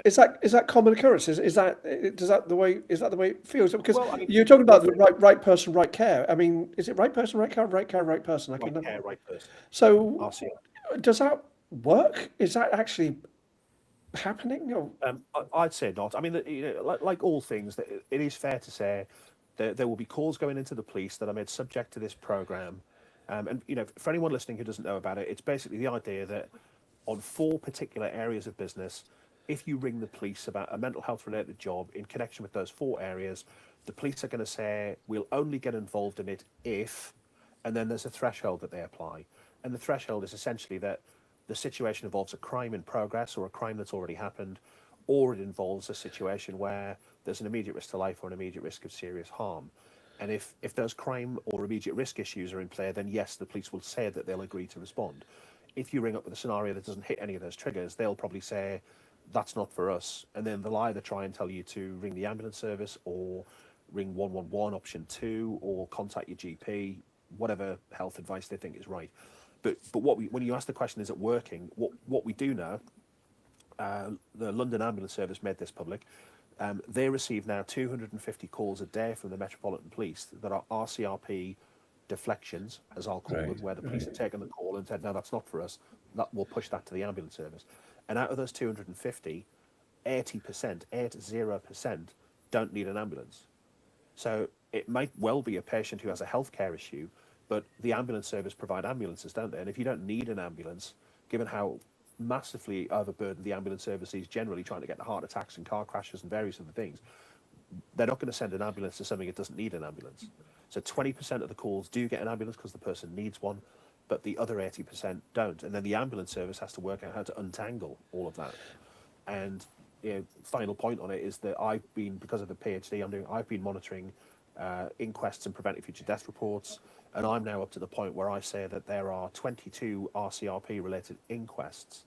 is that common occurrence? Is that the way it feels? Because you're talking about the right person, right care. I mean, is it right person, right care, right person? Right care, right person. So RCR. Does that work? Is that actually happening? Or? I'd say not. I mean, like all things, it is fair to say there will be calls going into the police that are made subject to this program. And for anyone listening who doesn't know about it, it's basically the idea that on 4 particular areas of business, if you ring the police about a mental health related job in connection with those 4 areas, the police are going to say, we'll only get involved in it if, and then there's a threshold that they apply. And the threshold is essentially that the situation involves a crime in progress or a crime that's already happened, or it involves a situation where there's an immediate risk to life or an immediate risk of serious harm. And if those crime or immediate risk issues are in play, then yes, the police will say that they'll agree to respond. If you ring up with a scenario that doesn't hit any of those triggers, they'll probably say, that's not for us. And then they'll either try and tell you to ring the ambulance service or ring 111 option 2 or contact your GP, whatever health advice they think is right. But when you ask the question, is it working? What we do know, the London Ambulance Service made this public. They receive now 250 calls a day from the Metropolitan Police that are RCRP deflections, as I'll call them, where the police have taken the call and said, no, that's not for us. That we'll push that to the ambulance service. And out of those 250, 80% don't need an ambulance. So it might well be a patient who has a healthcare issue, but the ambulance service provide ambulances, don't they? And if you don't need an ambulance, given how massively overburdened the ambulance service is generally trying to get to heart attacks and car crashes and various other things, they're not going to send an ambulance to something that doesn't need an ambulance. So 20% of the calls do get an ambulance because the person needs one, but the other 80% don't. And then the ambulance service has to work out how to untangle all of that. And final point on it is that I've been, because of the PhD I'm doing, I've been monitoring inquests and preventive future death reports, and I'm now up to the point where I say that there are 22 RCRP related inquests.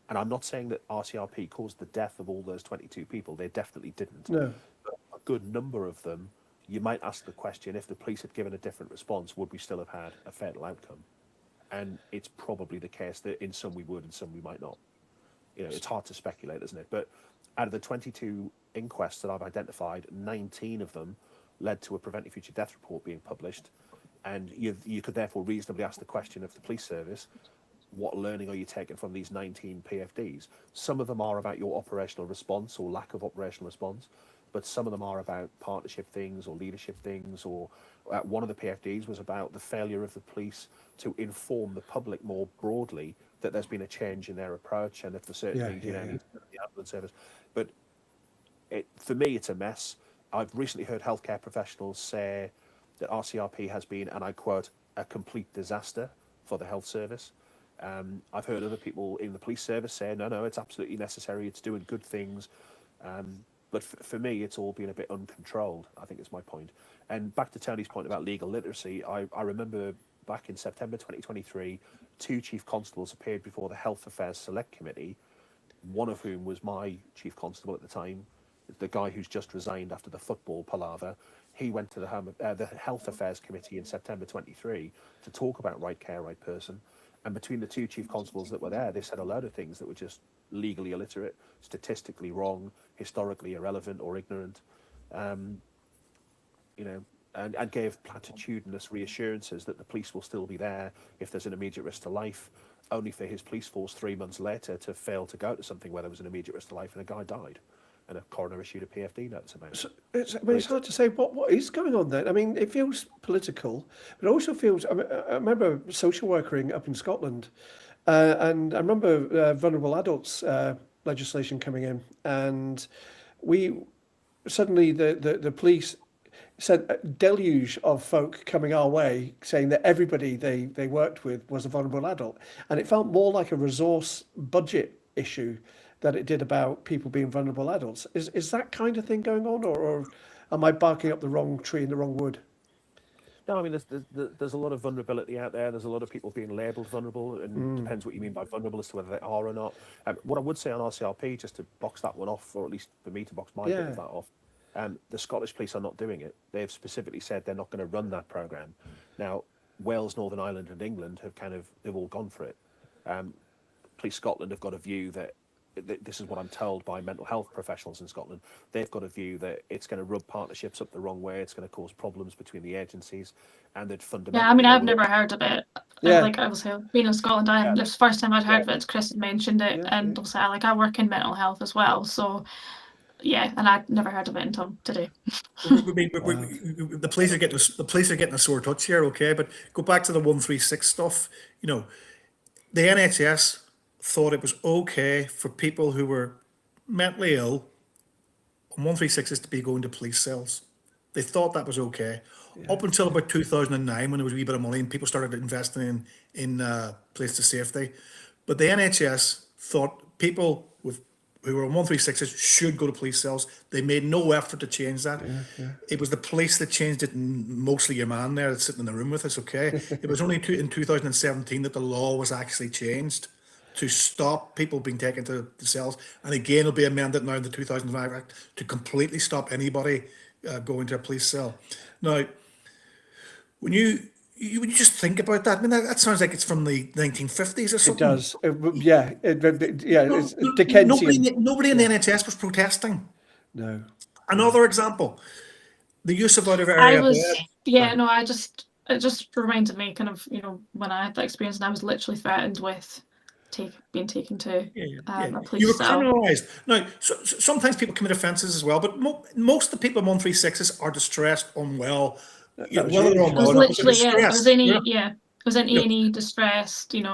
And I'm not saying that RCRP caused the death of all those 22 people. They definitely didn't. No. But a good number of them, you might ask the question, if the police had given a different response, would we still have had a fatal outcome? And it's probably the case that in some we would, in some we might not. It's hard to speculate, isn't it? But out of the 22 inquests that I've identified, 19 of them led to a preventive future death report being published. And you could therefore reasonably ask the question of the police service, what learning are you taking from these 19 PFDs? Some of them are about your operational response or lack of operational response, but some of them are about partnership things or leadership things, or one of the PFDs was about the failure of the police to inform the public more broadly that there's been a change in their approach and if the certain things need the ambulance service. But for me, it's a mess. I've recently heard healthcare professionals say that RCRP has been, and I quote, a complete disaster for the health service. I've heard other people in the police service say, no, it's absolutely necessary, it's doing good things. But for me, it's all been a bit uncontrolled, I think is my point. And back to Tony's point about legal literacy, I remember back in September 2023, 2 chief constables appeared before the Health Affairs Select Committee, one of whom was my chief constable at the time, the guy who's just resigned after the football palaver. He went to the Health Affairs Committee in September 23 to talk about right care, right person. And between the 2 chief constables that were there, they said a load of things that were just legally illiterate, statistically wrong, historically irrelevant or ignorant, and gave platitudinous reassurances that the police will still be there if there's an immediate risk to life, only for his police force 3 months later to fail to go to something where there was an immediate risk to life and a guy died. And a coroner issued a PFD notice about it. So it's hard to say what is going on there. I mean, it feels political, but it also feels. I remember social workering up in Scotland, and I remember vulnerable adults legislation coming in, and we suddenly the police sent a deluge of folk coming our way saying that everybody they worked with was a vulnerable adult. And it felt more like a resource budget issue than it did about people being vulnerable adults. Is that kind of thing going on, or am I barking up the wrong tree in the wrong wood? No, I mean, there's a lot of vulnerability out there. There's a lot of people being labelled vulnerable, and it depends what you mean by vulnerable as to whether they are or not. What I would say on RCRP, just to box that one off, or at least for me to box my bit of that off, the Scottish police are not doing it. They've specifically said they're not going to run that programme. Now, Wales, Northern Ireland and England they've all gone for it. Police Scotland have got a view that this is what I'm told by mental health professionals in Scotland. They've got a view that it's going to rub partnerships up the wrong way. It's going to cause problems between the agencies, and that fundamentally. Yeah, I mean, I've never heard of it. Yeah. Like, obviously, being in Scotland, this first time I'd heard of it. Chris had mentioned it, and obviously, I work in mental health as well. So, yeah, and I'd never heard of it until today. The police are getting a sore touch here, okay? But go back to the 136 stuff. You know, the NHS thought it was okay for people who were mentally ill on 136s to be going to police cells. They thought that was okay. Up until about 2009, when there was a wee bit of money and people started investing in place to safety. But the NHS thought people who were on 136s should go to police cells. They made no effort to change that. It was the police that changed it, and mostly your man there that's sitting in the room with us, okay? It was only in 2017 that the law was actually changed to stop people being taken to the cells. And again, it'll be amended now in the 2005 Act to completely stop anybody going to a police cell. Now, when you just think about that, I mean, that sounds like it's from the 1950s or It something. does. It's Dickensian. Nobody in the NHS was protesting. No. Another example, the use of out of I area was, bed. it just reminded me kind of, when I had that experience, and I was literally threatened with being taken to a police You were cell. criminalised. Now, sometimes people commit offences as well, but most of the people on 136s are distressed, unwell. That was Whether you. they're It was unwell or not, literally, they're I was distressed. I was in A&E distressed, and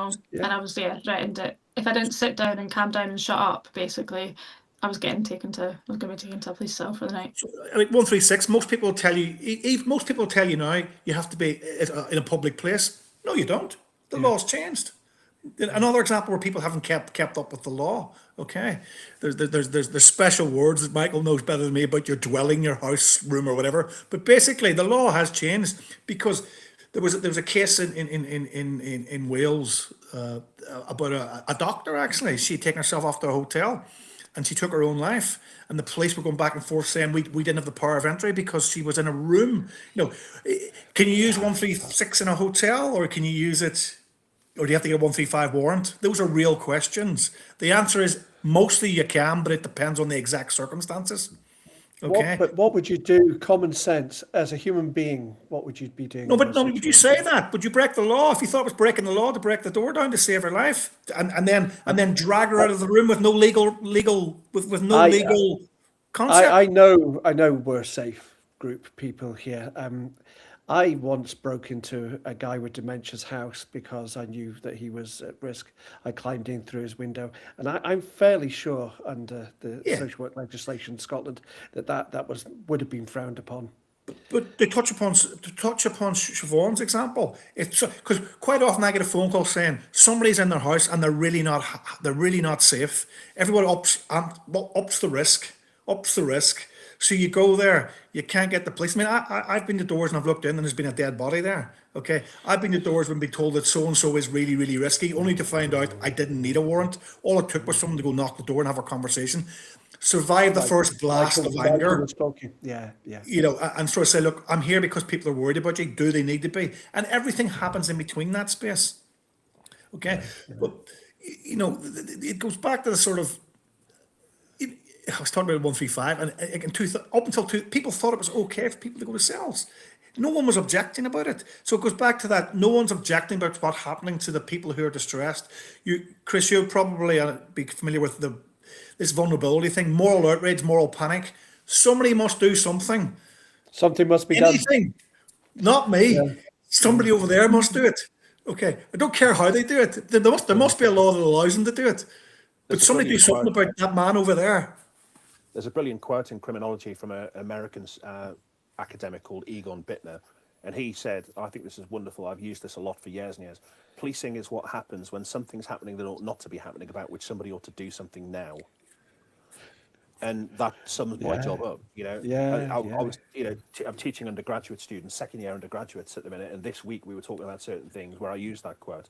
I was threatened that if I didn't sit down and calm down and shut up, basically, I was going to be taken to a police cell for the night. I mean, 136. Most people will tell you. Most people will tell you now you have to be in a public place. No, you don't. The law's changed. Another example where people haven't kept up with the law. Okay, there's special words that Michael knows better than me about your dwelling, your house, room, or whatever. But basically, the law has changed because there was a case in Wales about a doctor actually. She had taken herself off to a hotel, and she took her own life. And the police were going back and forth saying we didn't have the power of entry because she was in a room. Can you use 136 in a hotel, or can you use it? Or do you have to get a 135 warrant? Those are real questions. The answer is mostly you can, but it depends on the exact circumstances. Okay. But what would you do, common sense, as a human being? What would you be doing? No, but would you say that? Would you break the law if you thought it was breaking the law to break the door down to save her life, and then drag her out of the room with no legal concept? I know we're a safe group people here. I once broke into a guy with dementia's house because I knew that he was at risk. I climbed in through his window, and I'm fairly sure under the social work legislation in Scotland that would have been frowned upon. But to touch upon Siobhan's example, it's because quite often I get a phone call saying somebody's in their house and they're really not safe. Everyone ups the risk. So you go there, you can't get the police. I mean, I've been to doors and I've looked in and there's been a dead body there. Okay, I've been to doors when being told that so and so is really, really risky, only to find out I didn't need a warrant. All it took was someone to go knock the door and have a conversation. Survive the first blast of anger. Yeah. And sort of say, look, I'm here because people are worried about you. Do they need to be? And everything happens in between that space. Okay, but it goes back to the sort of. I was talking about 135, and up until people thought it was okay for people to go to cells. No one was objecting about it. So it goes back to that. No one's objecting about what's happening to the people who are distressed. Chris, you'll probably be familiar with this vulnerability thing, moral outrage, moral panic. Somebody must do something. Something must be Anything. done. Not me. Yeah. Somebody over there must do it. Okay. I don't care how they do it. There must be a law that allows them to do it. But somebody do something about that man over there. There's a brilliant quote in criminology from an American academic called Egon Bittner, and he said, I think this is wonderful, I've used this a lot for years and years, policing is what happens when something's happening that ought not to be happening, about which somebody ought to do something now. And that sums my job up, you know. I was, you know, I'm teaching undergraduate students, second year undergraduates at the minute, and this week we were talking about certain things where I used that quote.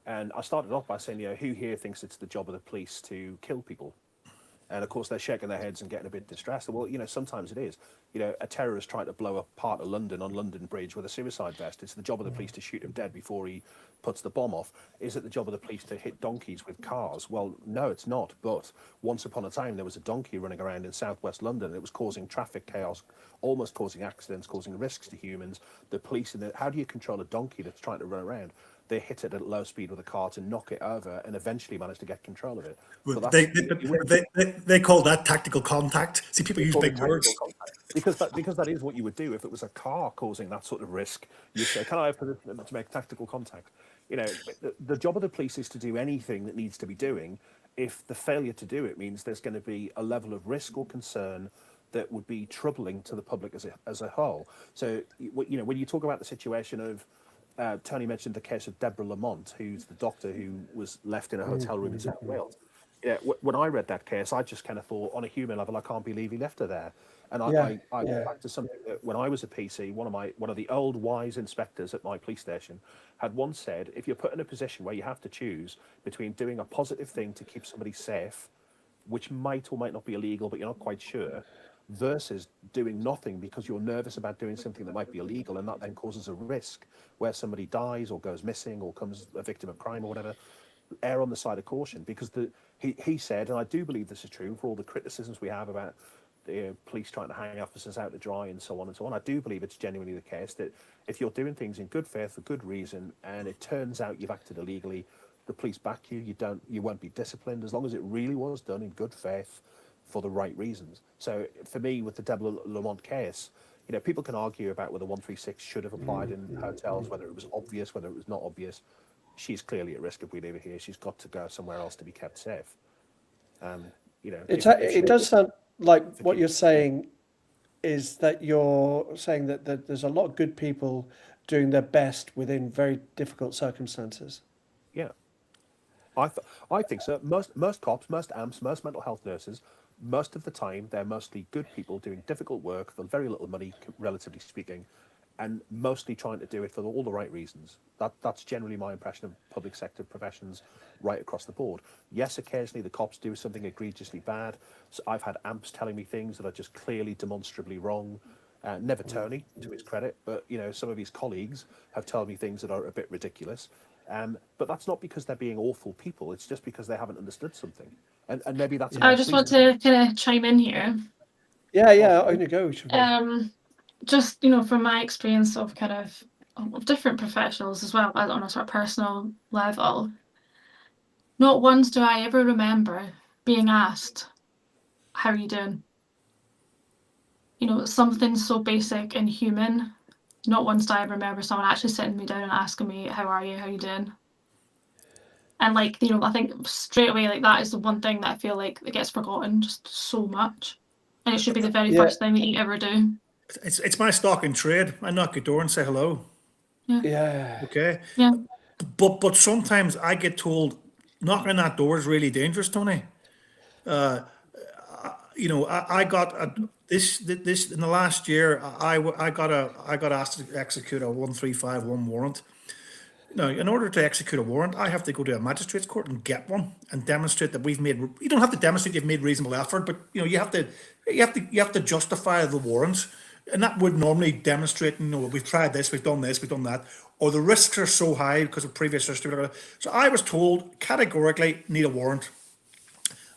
And I started off by saying, you know, who here thinks it's the job of the police to kill people? And of course, they're shaking their heads and getting a bit distressed. Well, you know, sometimes it is. You know, a terrorist trying to blow up part of London on London Bridge with a suicide vest. It's the job of the police to shoot him dead before he puts the bomb off. Is it the job of the police to hit donkeys with cars? Well, no, it's not. But once upon a time, there was a donkey running around in southwest London. And it was causing traffic chaos, almost causing accidents, causing risks to humans. The police, how do you control a donkey that's trying to run around? They hit it at low speed with a car to knock it over and eventually manage to get control of it. Well, they call that tactical contact. See, people use big words. Because that is what you would do if it was a car causing that sort of risk. You say, can I have permission to make tactical contact? You know, the job of the police is to do anything that needs to be doing. If the failure to do it means there's going to be a level of risk or concern that would be troubling to the public as a whole. So, you know, when you talk about the situation of, Tony mentioned the case of Deborah Lamont, who's the doctor who was left in a hotel room in South Wales. Yeah, when I read that case, I just kind of thought, on a human level, I can't believe he left her there. And I went back to something that when I was a PC, one of the old wise inspectors at my police station had once said, if you're put in a position where you have to choose between doing a positive thing to keep somebody safe, which might or might not be illegal, but you're not quite sure, versus doing nothing because you're nervous about doing something that might be illegal, and that then causes a risk where somebody dies or goes missing or becomes a victim of crime or whatever, err on the side of caution. Because he said, and I do believe this is true, for all the criticisms we have about the police trying to hang officers out to dry and so on and so on, I do believe it's genuinely the case that if you're doing things in good faith for good reason and it turns out you've acted illegally, the police back you, you won't be disciplined as long as it really was done in good faith for the right reasons. So for me, with the Deborah Lamont case, you know, people can argue about whether 136 should have applied in hotels, whether it was obvious, whether it was not obvious. She's clearly at risk if we leave her here. She's got to go somewhere else to be kept safe. You know, it does sound like what you're saying is that you're saying that there's a lot of good people doing their best within very difficult circumstances. Yeah, I think so. Most cops, most AMPs, most mental health nurses, most of the time, they're mostly good people doing difficult work for very little money, relatively speaking, and mostly trying to do it for all the right reasons. That's generally my impression of public sector professions right across the board. Yes, occasionally the cops do something egregiously bad. So I've had AMPs telling me things that are just clearly demonstrably wrong. Never Tony, to his credit, but you know, some of his colleagues have told me things that are a bit ridiculous. But that's not because they're being awful people. It's just because they haven't understood something. And maybe that's. I just want to kind of chime in here. Yeah, on you go. Just, you know, from my experience of kind of different professionals as well, on a sort of personal level, not once do I ever remember being asked, how are you doing? You know, something so basic and human. Not once do I ever remember someone actually sitting me down and asking me, how are you? How you doing? And like, you know, I think straight away, like that is the one thing that I feel like it gets forgotten just so much. And it should be the very first thing that you ever do. It's my stock in trade. I knock your door and say hello. Yeah. Okay. Yeah. But sometimes I get told knocking on that door is really dangerous, Tony. You know, I got this in the last year. I got asked to execute a 1351 warrant. Now, in order to execute a warrant, I have to go to a magistrate's court and get one and demonstrate that we've made. You don't have to demonstrate you've made reasonable effort, but you know you have to justify the warrant, and that would normally demonstrate. You know, we've tried this, we've done this, we've done that, or the risks are so high because of previous history. So I was told categorically need a warrant.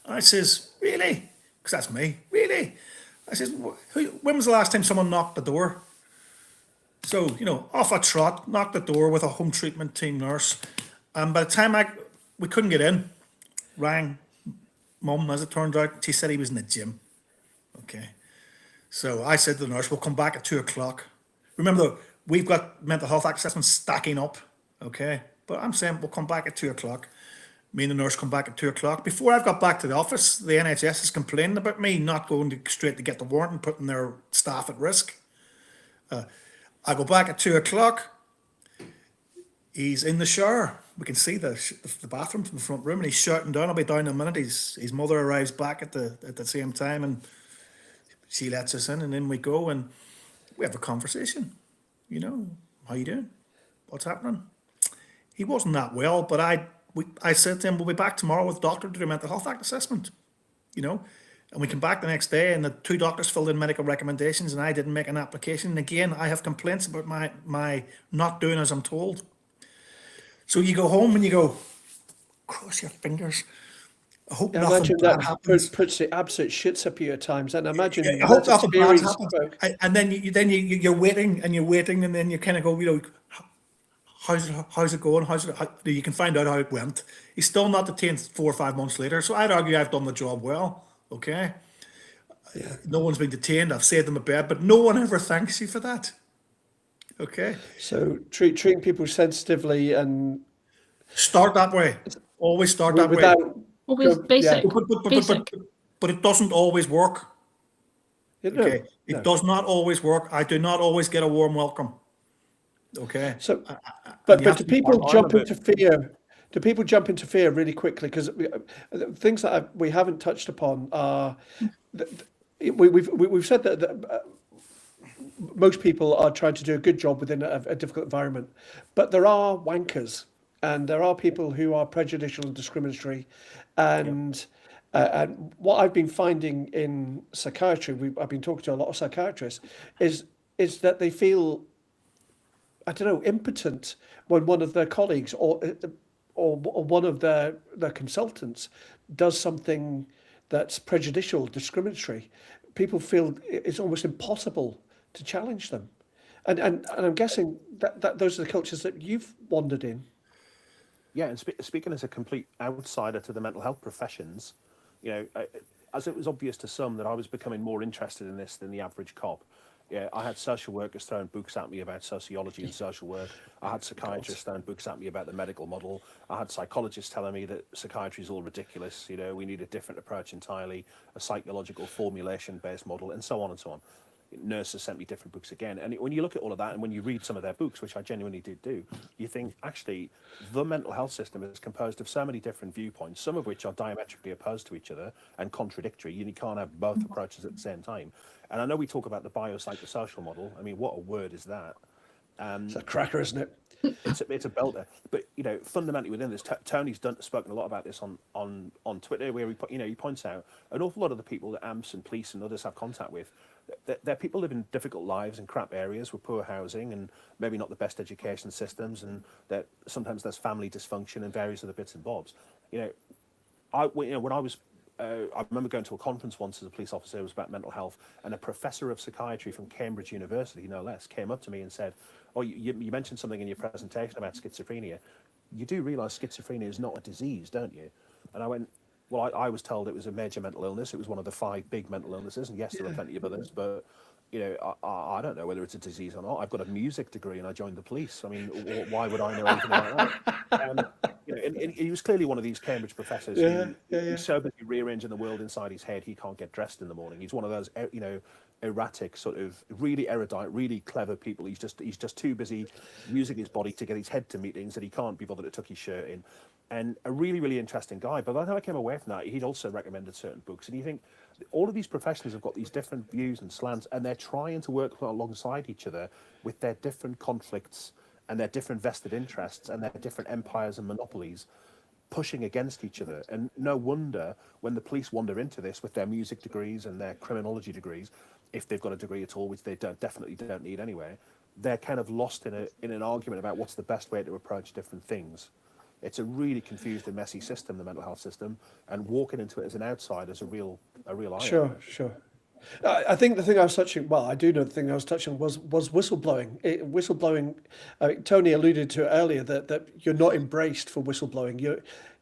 I says, really? Because that's me, really. I says, when was the last time someone knocked the door? So, you know, off a trot, knocked the door with a home treatment team nurse. And by the time we couldn't get in, rang Mum, as it turned out, she said he was in the gym. Okay. So I said to the nurse, we'll come back at 2:00. Remember, though, we've got mental health assessments stacking up. Okay. But I'm saying we'll come back at 2:00. Me and the nurse come back at 2 o'clock. Before I've got back to the office, the NHS is complaining about me not going straight to get the warrant and putting their staff at risk. I go back at 2 o'clock. He's in the shower. We can see the bathroom from the front room, and he's shouting down, "I'll be down in a minute." His mother arrives back at the same time, and she lets us in, and in we go, and we have a conversation. You know, how you doing? What's happening? He wasn't that well, but I said to him, "We'll be back tomorrow with the doctor to do a mental health act assessment." You know, and we came back the next day, and the two doctors filled in medical recommendations, and I didn't make an application. And again, I have complaints about my not doing as I'm told. So you go home and you go, cross your fingers. I hope I nothing imagine bad that happens. puts the absolute shits up you at times, and I imagine I hope that nothing bad experience happens. spoke. And then you're waiting and you're waiting, and then you kind of go, you know, how's it going? You can find out how it went. He's still not detained 4 or 5 months later. So I'd argue I've done the job well. Okay. No one's been detained. I've saved them a bed, but no one ever thanks you for that. Okay. So treating people sensitively and Start that way. Always start that way. without Always basic. But it doesn't always work. Okay. It no. does not always work. I do not always get a warm welcome. Okay. So, you but have do to be people part jump of it. into fear? Do people jump into fear really quickly? Because things that we haven't touched upon are we've said that most people are trying to do a good job within a difficult environment, but there are wankers, and there are people who are prejudicial and discriminatory, and what I've been finding in psychiatry, I've been talking to a lot of psychiatrists, is that they feel, I don't know, impotent when one of their colleagues or one of their consultants does something that's prejudicial, discriminatory. People feel it's almost impossible to challenge them, and I'm guessing that those are the cultures that you've wandered in. Yeah, and speaking as a complete outsider to the mental health professions, you know, as it was obvious to some that I was becoming more interested in this than the average cop. Yeah, I had social workers throwing books at me about sociology and social work. I had psychiatrists throwing books at me about the medical model. I had psychologists telling me that psychiatry is all ridiculous. You know, we need a different approach entirely, a psychological formulation-based model, and so on and so on. Nurses sent me different books again. And when you look at all of that, and when you read some of their books, which I genuinely did do, you think, actually, the mental health system is composed of so many different viewpoints, some of which are diametrically opposed to each other and contradictory. You can't have both approaches at the same time. And I know we talk about the biopsychosocial model. I mean, what a word is that? It's a cracker, isn't it? It's a belter. But, you know, fundamentally within this, Tony's spoken a lot about this on Twitter, where he points out an awful lot of the people that AMPS and police and others have contact with, they're people living difficult lives in crap areas with poor housing and maybe not the best education systems, and that sometimes there's family dysfunction and various other bits and bobs. You know, when I was I remember going to a conference once as a police officer. It was about mental health, and a professor of psychiatry from Cambridge University, no less, came up to me and said, "Oh, you mentioned something in your presentation about schizophrenia. You do realise schizophrenia is not a disease, don't you?" And I went, "Well, I was told it was a major mental illness. It was one of the 5 big mental illnesses, and yes, there are plenty of others, but you know, I don't know whether it's a disease or not. I've got a music degree and I joined the police. I mean, why would I know anything about that?" You know, and he was clearly one of these Cambridge professors who's so busy rearranging the world inside his head, he can't get dressed in the morning. He's one of those, you know, erratic, sort of really erudite, really clever people. He's just too busy using his body to get his head to meetings that he can't be bothered to tuck his shirt in. And a really, really interesting guy. But by the time I came away from that, he'd also recommended certain books. And you think, all of these professionals have got these different views and slants, and they're trying to work alongside each other with their different conflicts and their different vested interests and their different empires and monopolies pushing against each other. And no wonder when the police wander into this with their music degrees and their criminology degrees, if they've got a degree at all, which they definitely don't need anyway, they're kind of lost in an argument about what's the best way to approach different things. It's a really confused and messy system, the mental health system, and walking into it as an outsider is a real eye-opener. Sure. I think the thing I was touching, well, I do know the thing I was touching was whistleblowing. Whistleblowing, Tony alluded to earlier that you're not embraced for whistleblowing.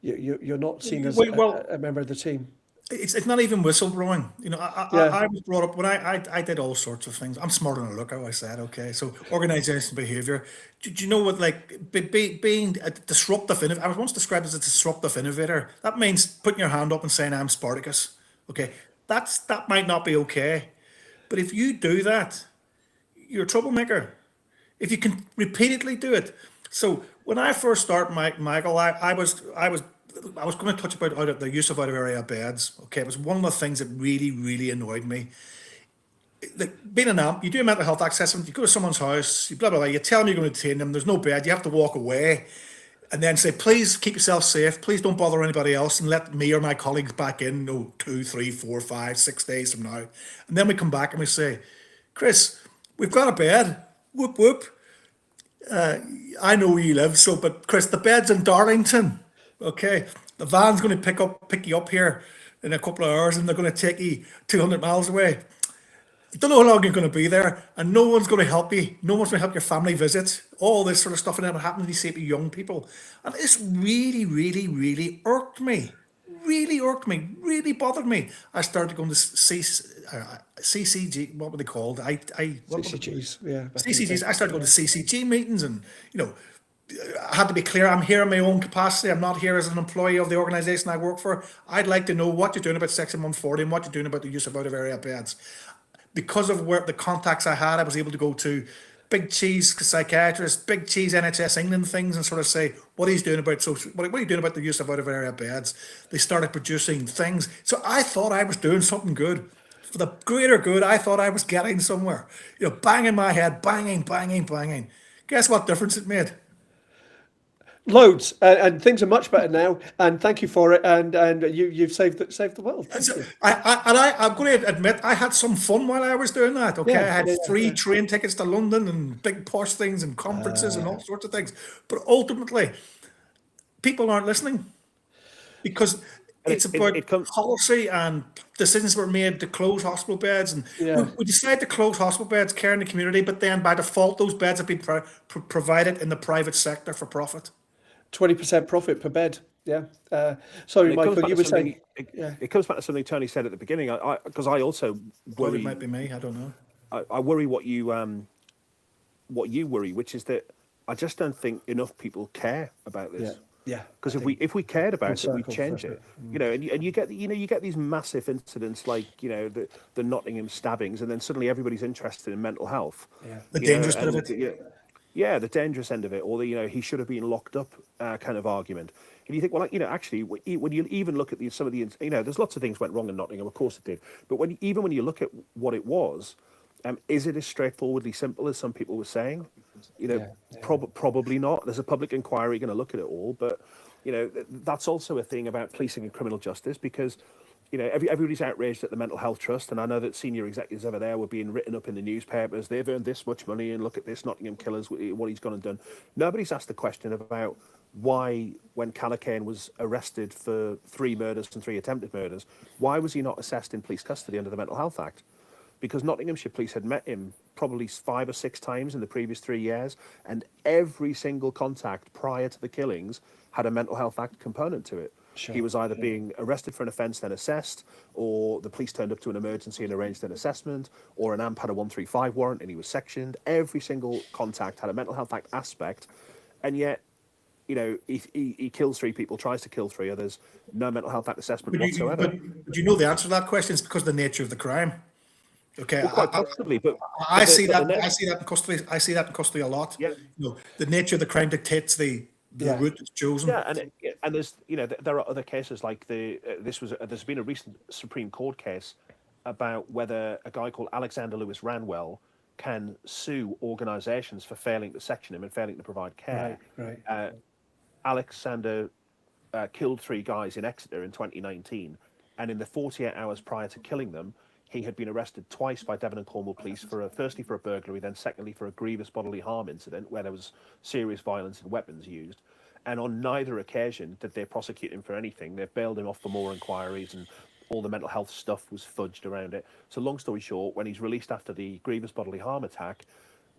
You're not seen as a member of the team. it's not even whistleblowing. You know, Yeah. I was brought up when I did all sorts of things. I'm smarter than I look. I always said, okay. So organization behavior. Do you know what like being a disruptive innovator? I was once described as a disruptive innovator. That means putting your hand up and saying I'm Spartacus. Okay, that might not be okay, but if you do that, you're a troublemaker. If you can repeatedly do it. So when I first started, Michael, I was going to touch about the use of out of area beds. Okay, it was one of the things that really annoyed me. Like being an amp, you do a mental health assessment, you go to someone's house, you blah blah blah, you tell them you're going to detain them. There's no bed, you have to walk away, and then say, please keep yourself safe, please don't bother anybody else, and let me or my colleagues back in. No, 2, 3, 4, 5, 6 days from now, and then we come back and we say, Chris, we've got a bed. Whoop whoop. I know where you live, so but Chris, the bed's in Darlington. Okay, the van's going to pick you up here in a couple of hours, and they're going to take you 200 miles away. You don't know how long you're going to be there, and no one's going to help you. No one's going to help your family visit. All this sort of stuff, and then what happens when you say to young people, and this really irked me. Really irked me. Really bothered me. I started going to CCG. What were they called? What were they? CCGs, yeah. CCGs. I started going to CCG meetings, and I had to be clear. I'm here in my own capacity. I'm not here as an employee of the organisation I work for. I'd like to know what you're doing about Section 140 and what you're doing about the use of out of area beds. Because of where the contacts I had, I was able to go to big cheese psychiatrists, big cheese NHS England things, and sort of say what he's doing about what are you doing about the use of out of area beds. They started producing things, so I thought I was doing something good for the greater good. I thought I was getting somewhere. Banging my head, banging. Guess what difference it made? Loads, and things are much better now. And thank you for it. And you've saved the world. Thank you. I'm going to admit I had some fun while I was doing that. Okay, Yeah, I had yeah, free yeah. train tickets to London and big posh things and conferences and all sorts of things. But ultimately, people aren't listening because it's about it comes. policy and decisions were made to close hospital beds, and Yeah. we decide to close hospital beds, care in the community, but then by default, those beds have been provided in the private sector for profit. 20% profit per bed. Yeah. Sorry, It comes Michael, back you to were something. saying. Yeah. It comes back to something Tony said at the beginning. Because I also Or it worry. might be me. I don't know. I worry what you worry, which is that I just don't think enough people care about this. Yeah. Because if we cared about it, we'd circle change for it. And you get these massive incidents like the Nottingham stabbings, and then suddenly everybody's interested in mental health. Yeah. The dangerous bit of it. Yeah, the dangerous end of it, or the he should have been locked up kind of argument. And you think, well, actually, when you even look at some of the there's lots of things went wrong in Nottingham, of course it did. But when you look at what it was, is it as straightforwardly simple as some people were saying? Probably not. There's a public inquiry going to look at it all, but that's also a thing about policing and criminal justice, because everybody's outraged at the Mental Health Trust, and I know that senior executives over there were being written up in the newspapers. They've earned this much money, and look at this Nottingham Killers, what he's gone and done. Nobody's asked the question about why, when Callaghan was arrested for 3 murders and 3 attempted murders, why was he not assessed in police custody under the Mental Health Act? Because Nottinghamshire Police had met him probably 5 or 6 times in the previous 3 years, and every single contact prior to the killings had a Mental Health Act component to it. Sure. He was either being arrested for an offence, then assessed, or the police turned up to an emergency and arranged an assessment, or an AMP had a 135 warrant and he was sectioned. Every single contact had a Mental Health Act aspect, and yet, he kills 3 people, tries to kill 3 others, no Mental Health Act assessment whatsoever. But you know the answer to that question is because of the nature of the crime. Okay, Well, quite possibly, but I but see but that. I see that in custody. I see that in custody a lot. Yeah. The nature of the crime dictates the route that's chosen. Yeah, and there's there are other cases like there's been a recent Supreme Court case about whether a guy called Alexander Lewis Ranwell can sue organisations for failing to section him and failing to provide care. Right. Alexander killed 3 guys in Exeter in 2019, and in the 48 hours prior to killing them, he had been arrested twice by Devon and Cornwall police firstly for a burglary, then secondly for a grievous bodily harm incident where there was serious violence and weapons used. And on neither occasion did they prosecute him for anything. They've bailed him off for more inquiries, and all the mental health stuff was fudged around it. So long story short, when he's released after the grievous bodily harm attack,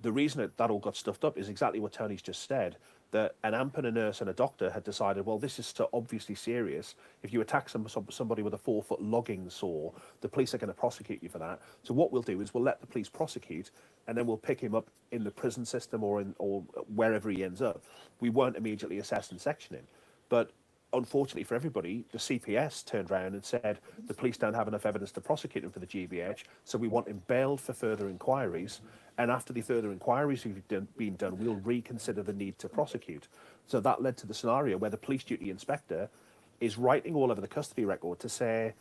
the reason that all got stuffed up is exactly what Tony's just said. that an AMP and a nurse and a doctor had decided, well, this is so obviously serious. If you attack somebody with a 4-foot logging saw, the police are going to prosecute you for that. So what we'll do is we'll let the police prosecute, and then we'll pick him up in the prison system or wherever he ends up. We won't immediately assess and section him. But unfortunately for everybody, the CPS turned around and said the police don't have enough evidence to prosecute him for the GBH, so we want him bailed for further inquiries. And after the further inquiries have been done, we'll reconsider the need to prosecute. So that led to the scenario where the police duty inspector is writing all over the custody record to say,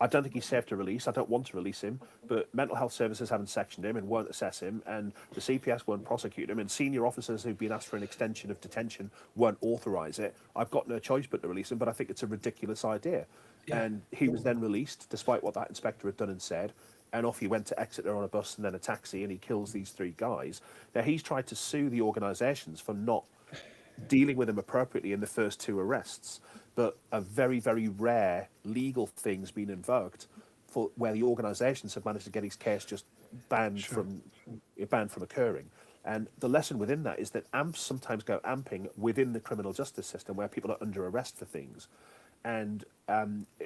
I don't think he's safe to release. I don't want to release him, but mental health services haven't sectioned him and won't assess him, and the CPS won't prosecute him, and senior officers who've been asked for an extension of detention won't authorise it. I've got no choice but to release him, but I think it's a ridiculous idea. Yeah. And he was then released, despite what that inspector had done and said, and off he went to Exeter on a bus and then a taxi, and he kills these 3 guys. Now, he's tried to sue the organisations for not dealing with him appropriately in the first 2 arrests, but a very, very rare legal thing's been invoked for where the organisations have managed to get his case just banned from occurring. And the lesson within that is that AMPs sometimes go amping within the criminal justice system where people are under arrest for things. And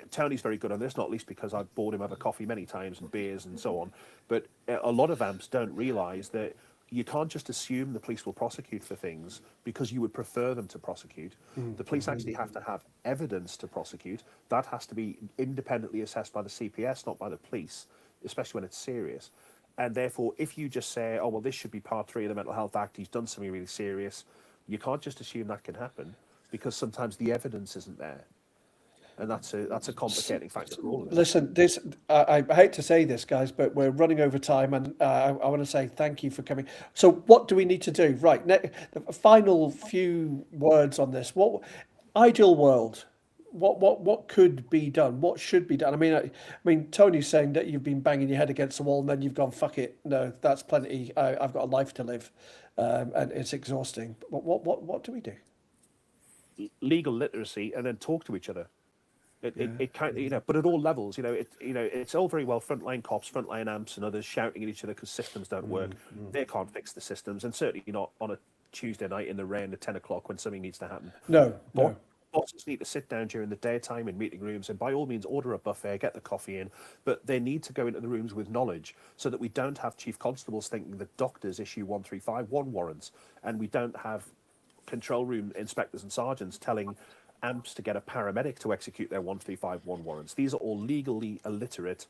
Tony's very good on this, not least because I've bought him over coffee many times and beers and so on. But a lot of AMPs don't realise that you can't just assume the police will prosecute for things because you would prefer them to prosecute. The police actually have to have evidence to prosecute. That has to be independently assessed by the CPS, not by the police, especially when it's serious. And therefore, if you just say, oh, well, this should be part 3 of the Mental Health Act, he's done something really serious, you can't just assume that can happen because sometimes the evidence isn't there. And that's a complicating factor for all of us. Listen, I hate to say this, guys, but we're running over time, and I want to say thank you for coming. So what do we need to do? Right, the final few words on this. What ideal world? What could be done? What should be done? I mean, Tony's saying that you've been banging your head against the wall, and then you've gone, fuck it, no, that's plenty. I've got a life to live, and it's exhausting. But what do we do? Legal literacy, and then talk to each other. It kind of, but at all levels, it's all very well frontline cops, frontline AMPs, and others shouting at each other because systems don't work. They can't fix the systems, and certainly not on a Tuesday night in the rain at 10 o'clock when something needs to happen. No. Bosses need to sit down during the daytime in meeting rooms and by all means order a buffet, get the coffee in, but they need to go into the rooms with knowledge so that we don't have chief constables thinking that doctors issue 1351 warrants, and we don't have control room inspectors and sergeants telling AMPs to get a paramedic to execute their 1351 warrants. These are all legally illiterate,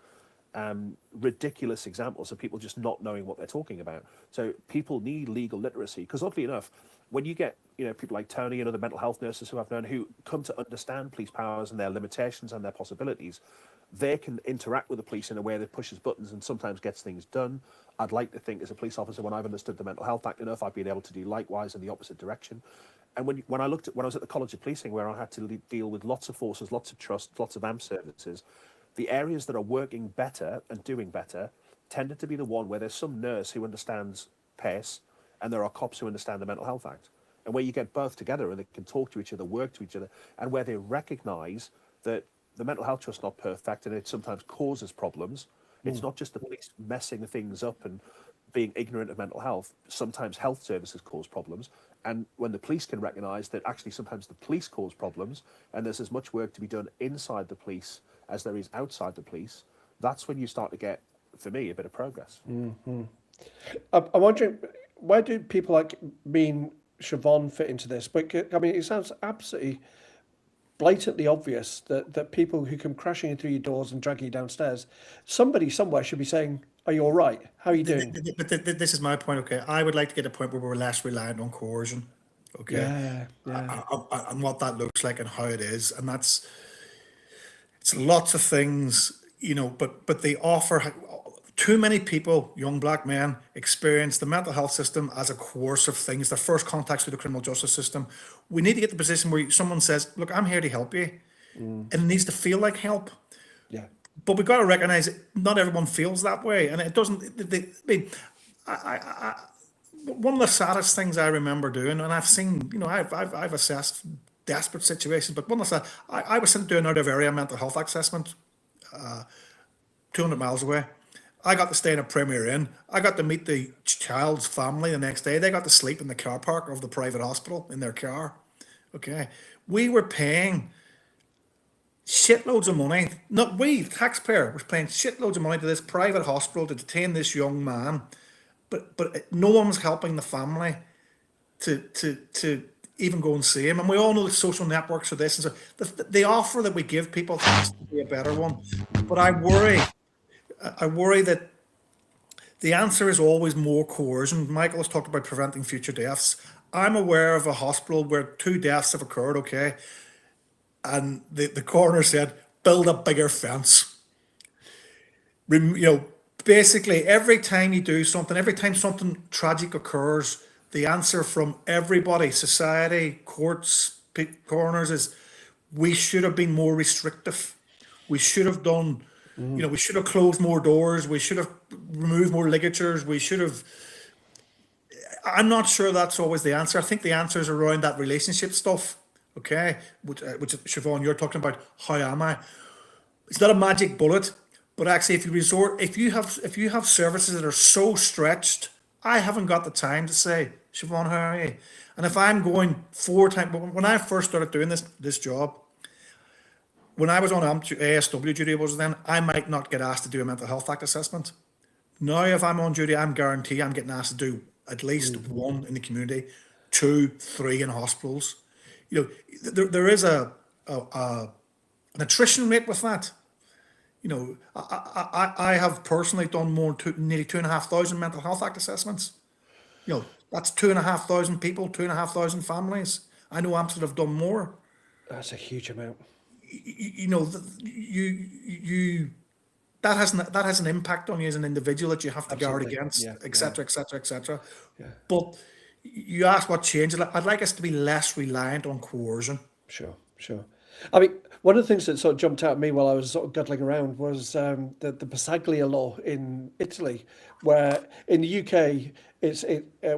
ridiculous examples of people just not knowing what they're talking about. So people need legal literacy because, oddly enough, when you get people like Tony and other mental health nurses who I've known who come to understand police powers and their limitations and their possibilities, they can interact with the police in a way that pushes buttons and sometimes gets things done. I'd like to think as a police officer, when I've understood the Mental Health Act enough, I've been able to do likewise in the opposite direction. And when I was at the College of Policing, where I had to deal with lots of forces, lots of trust, lots of AMP services, the areas that are working better and doing better tended to be the one where there's some nurse who understands PACE and there are cops who understand the Mental Health Act. And where you get both together and they can talk to each other, work to each other, and where they recognise that the mental health trust's not perfect and it sometimes causes problems. It's not just the police messing things up and being ignorant of mental health. Sometimes health services cause problems. And when the police can recognise that actually sometimes the police cause problems and there's as much work to be done inside the police as there is outside the police, that's when you start to get, for me, a bit of progress. I'm wondering, where do people like me and Siobhan fit into this? But I mean, it sounds absolutely blatantly obvious that people who come crashing in through your doors and dragging you downstairs, somebody somewhere should be saying, are you all right? How are you doing? But this is my point, okay? I would like to get a point where we're less reliant on coercion, okay? Yeah. And what that looks like and how it is. And it's lots of things, but they offer, too many people, young black men, experience the mental health system as a coercive thing. It's their first contacts with the criminal justice system. We need to get to the position where someone says, look, I'm here to help you. And it needs to feel like help. Yeah. But we've got to recognize that not everyone feels that way. And it doesn't, one of the saddest things I remember doing, and I've seen, I've assessed desperate situations, but one of the, I was sent to do an out of area mental health assessment 200 miles away. I got to stay in a Premier Inn. I got to meet the child's family the next day. They got to sleep in the car park of the private hospital in their car. Okay. We were paying shitloads of money. Not we, the taxpayer, was paying shitloads of money to this private hospital to detain this young man. But no one was helping the family to even go and see him. And we all know the social networks for this. And so the offer that we give people has to be a better one. But I worry that the answer is always more coercion. Michael has talked about preventing future deaths. I'm aware of a hospital where 2 deaths have occurred, okay? And the coroner said, build a bigger fence. Basically, every time you do something, every time something tragic occurs, the answer from everybody, society, courts, coroners, is we should have been more restrictive. We should have done, we should have closed more doors. We should have removed more ligatures. We should have. I'm not sure that's always the answer. I think the answer is around that relationship stuff, okay? Which Siobhan, you're talking about. How am I? It's not a magic bullet, but actually, if you have services that are so stretched, I haven't got the time to say, Siobhan, how are you? And if I'm going 4 times, when I first started doing this job, when I was on ASW duty, I might not get asked to do a mental health act assessment. Now, if I'm on duty, I'm guaranteed I'm getting asked to do at least 1 in the community, 2, 3 in hospitals. There is an attrition rate with that. I have personally done nearly 2,500 mental health act assessments. That's 2,500 people, 2,500 families. I know Amsterdam have done more. That's a huge amount. That has an impact on you as an individual that you have to guard against, Yeah, etc., etc., etc. Yeah. But you ask what changes. I'd like us to be less reliant on coercion. Sure. I mean, one of the things that sort of jumped out at me while I was sort of guttling around was the Passaglia law in Italy, where in the UK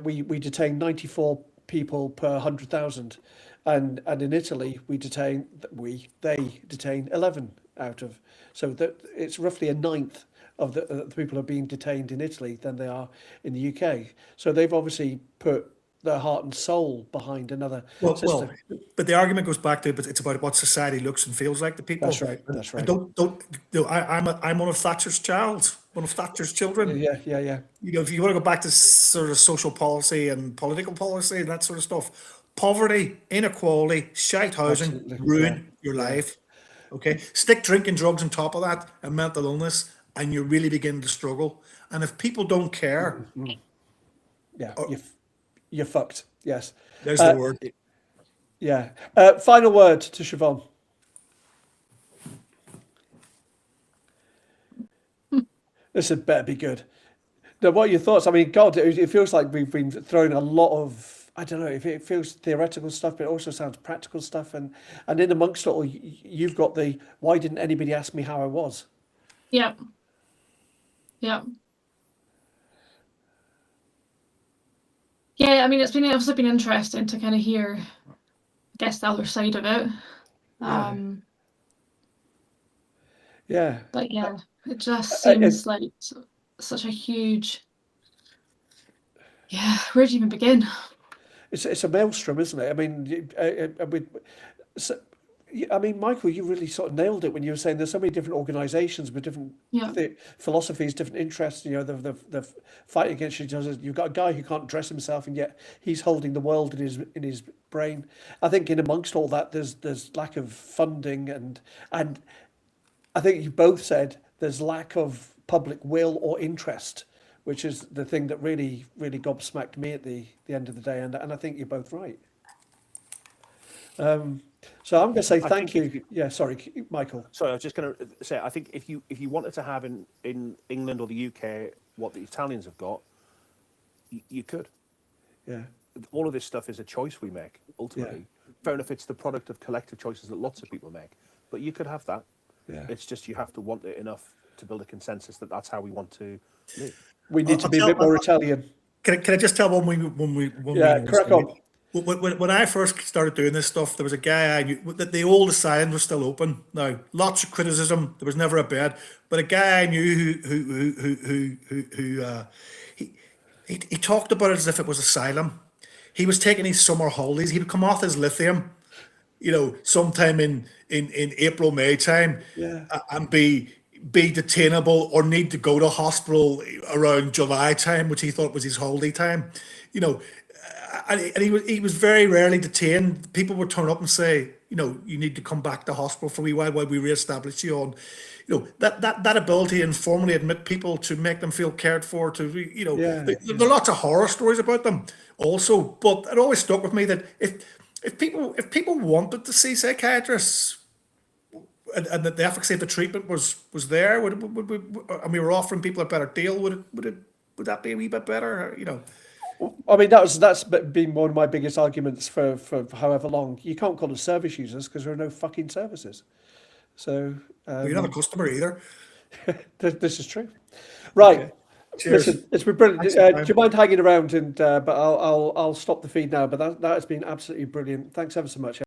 we detain 94 people per 100,000, and in Italy they detain 11 out of, so that it's roughly a ninth of the people are being detained in Italy than they are in the UK. So they've obviously put their heart and soul behind another system. But the argument goes back to, but it's about what society looks and feels like to people. That's right. I'm one of Thatcher's children. Yeah. If you want to go back to sort of social policy and political policy and that sort of stuff, poverty, inequality, shite housing, Absolutely. ruin your life. Okay, stick drinking, drugs on top of that and mental illness, and you really begin to struggle. And if people don't care, you're fucked. Yes. There's the word. Yeah. Final word to Siobhan. This had better be good. Now, what are your thoughts? I mean, God, it feels like we've been throwing a lot of, I don't know if it feels theoretical stuff, but it also sounds practical stuff. And in amongst it all, you've got the, why didn't anybody ask me how I was? Yep. Yeah, I mean, it's also been interesting to kind of hear, I guess, the other side of it. Yeah. But yeah, it just seems like such a huge. Yeah, where do you even begin? It's a maelstrom, isn't it? I mean, Michael, you really sort of nailed it when you were saying there's so many different organisations with different philosophies, different interests. The fight against each other. You've got a guy who can't dress himself, and yet he's holding the world in his brain. I think in amongst all that, there's lack of funding, and I think you both said there's lack of public will or interest, which is the thing that really, really gobsmacked me at the end of the day. And I think you're both right. So I'm going to say thank you. Yeah, sorry, Michael. Sorry, I was just going to say, I think if you wanted to have in England or the UK what the Italians have got, you could. Yeah. All of this stuff is a choice we make, ultimately. Fair enough, it's the product of collective choices that lots of people make. But you could have that. Yeah. It's just you have to want it enough to build a consensus that that's how we want to live. We need to be a bit more Italian. Can I just tell when we crack on. When I first started doing this stuff, there was a guy I knew that the old asylum was still open. Now, lots of criticism. There was never a bed, but a guy I knew he talked about it as if it was asylum. He was taking his summer holidays. He would come off his lithium, sometime in April, May time, Yeah. and be detainable or need to go to hospital around July time, which he thought was his holiday time. And he was very rarely detained. People would turn up and say, you need to come back to hospital for a wee while we reestablish you on, that ability to informally admit people, to make them feel cared for, there are lots of horror stories about them also. But it always stuck with me that if people wanted to see psychiatrists, and that the efficacy of the treatment was there, and we were offering people a better deal, would that be a wee bit better? I mean, that's been one of my biggest arguments for however long. You can't call them service users because there are no fucking services. So You're not a customer either. this is true. Right. Okay. Cheers. Listen, it's been brilliant. Thanks for your Do time. you mind hanging around? But I'll stop the feed now. But that has been absolutely brilliant. Thanks ever so much.